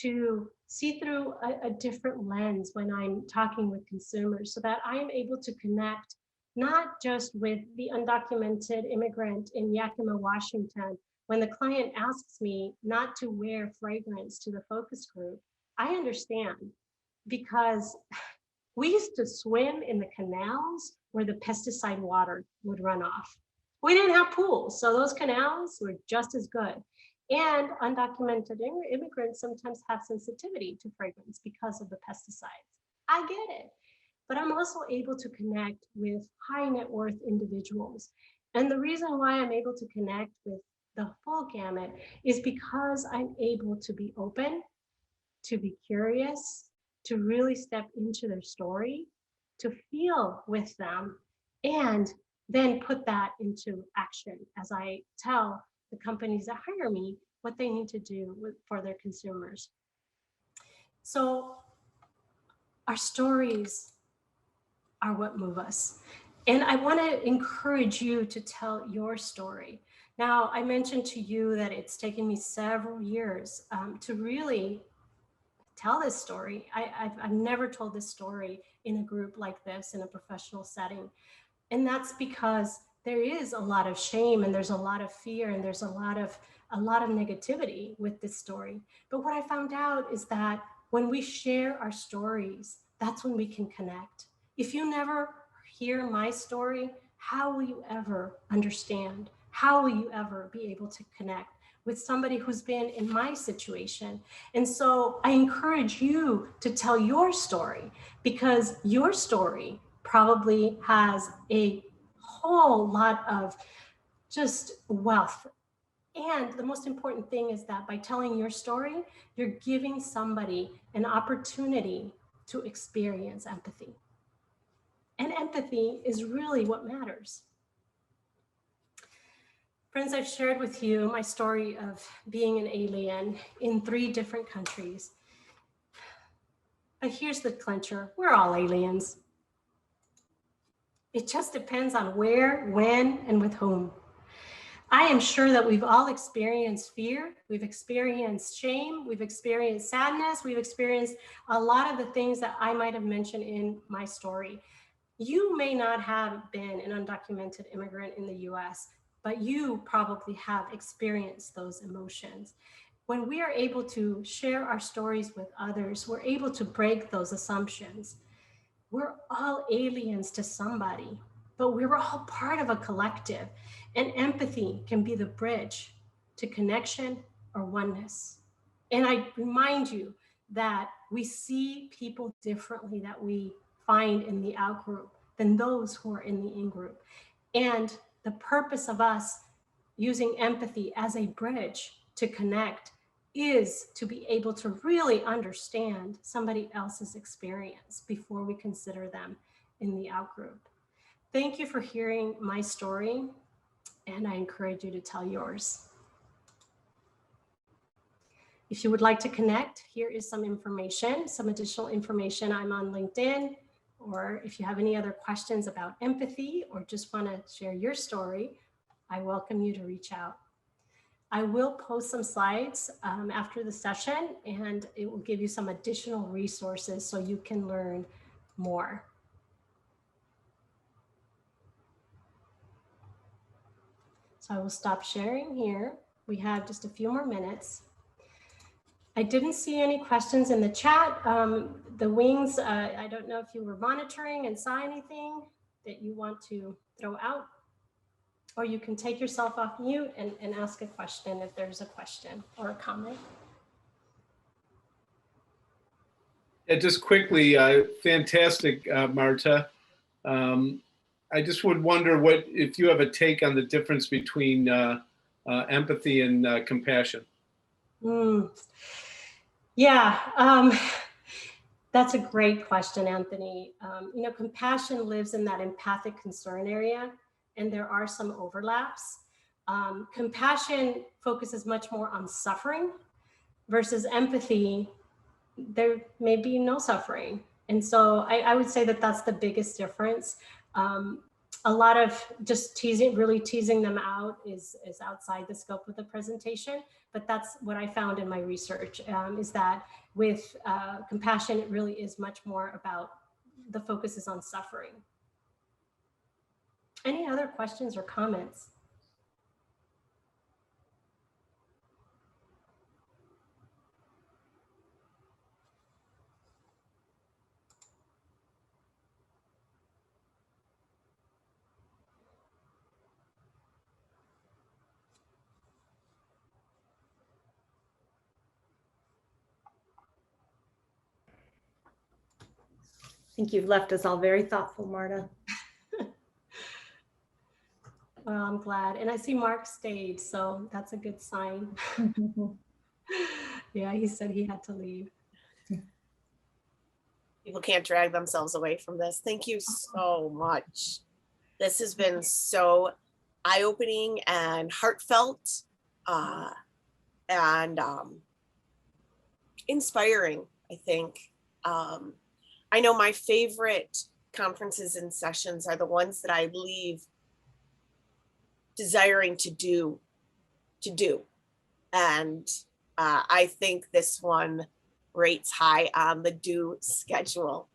to see through a different lens when I'm talking with consumers so that I am able to connect not just with the undocumented immigrant in Yakima, Washington. When the client asks me not to wear fragrance to the focus group, I understand because we used to swim in the canals where the pesticide water would run off. We didn't have pools, so those canals were just as good. And undocumented immigrants sometimes have sensitivity to fragrance because of the pesticides. I get it. But I'm also able to connect with high net worth individuals. And the reason why I'm able to connect with the full gamut is because I'm able to be open, to be curious, to really step into their story, to feel with them, and then put that into action as I tell the companies that hire me what they need to do for their consumers. So our stories are what move us. And I want to encourage you to tell your story. Now, I mentioned to you that it's taken me several years to really tell this story. I've never told this story in a group like this, in a professional setting. And that's because there is a lot of shame and there's a lot of fear and there's a lot of negativity with this story. But what I found out is that when we share our stories, that's when we can connect. If you never hear my story, how will you ever understand? How will you ever be able to connect with somebody who's been in my situation? And so I encourage you to tell your story, because your story probably has a whole lot of just wealth. And the most important thing is that by telling your story, you're giving somebody an opportunity to experience empathy. And empathy is really what matters. Friends, I've shared with you my story of being an alien in 3 different countries. But here's the clincher, we're all aliens. It just depends on where, when, and with whom. I am sure that we've all experienced fear, we've experienced shame, we've experienced sadness, we've experienced a lot of the things that I might have mentioned in my story. You may not have been an undocumented immigrant in the US, but you probably have experienced those emotions. When we are able to share our stories with others, we're able to break those assumptions. We're all aliens to somebody, but we're all part of a collective, and empathy can be the bridge to connection or oneness. And I remind you that we see people differently that we find in the out group than those who are in the in group. And the purpose of us using empathy as a bridge to connect is to be able to really understand somebody else's experience before we consider them in the out group. Thank you for hearing my story, and I encourage you to tell yours. If you would like to connect, here is some information, some additional information. I'm on LinkedIn, or if you have any other questions about empathy or just want to share your story, I welcome you to reach out. I will post some slides after the session, and it will give you some additional resources so you can learn more. So I will stop sharing here. We have just a few more minutes. I didn't see any questions in the chat. The wings, I don't know if you were monitoring and saw anything that you want to throw out, or you can take yourself off mute and ask a question if there's a question or a comment. Yeah, just quickly, fantastic, Marta. I just would wonder if you have a take on the difference between empathy and compassion. Yeah, that's a great question, Anthony. Compassion lives in that empathic concern area, and there are some overlaps. Compassion focuses much more on suffering versus empathy. There may be no suffering. And so I would say that that's the biggest difference. A lot of just really teasing them out is outside the scope of the presentation, but that's what I found in my research, is that with compassion, it really is much more about the focus is on suffering. Any other questions or comments? I think you've left us all very thoughtful, Marta. Well, I'm glad. And I see Mark stayed, so that's a good sign. Yeah, he said he had to leave. People can't drag themselves away from this. Thank you so much. This has been so eye-opening and heartfelt and inspiring, I think. I know my favorite conferences and sessions are the ones that I leave desiring to do. And I think this one rates high on the do schedule.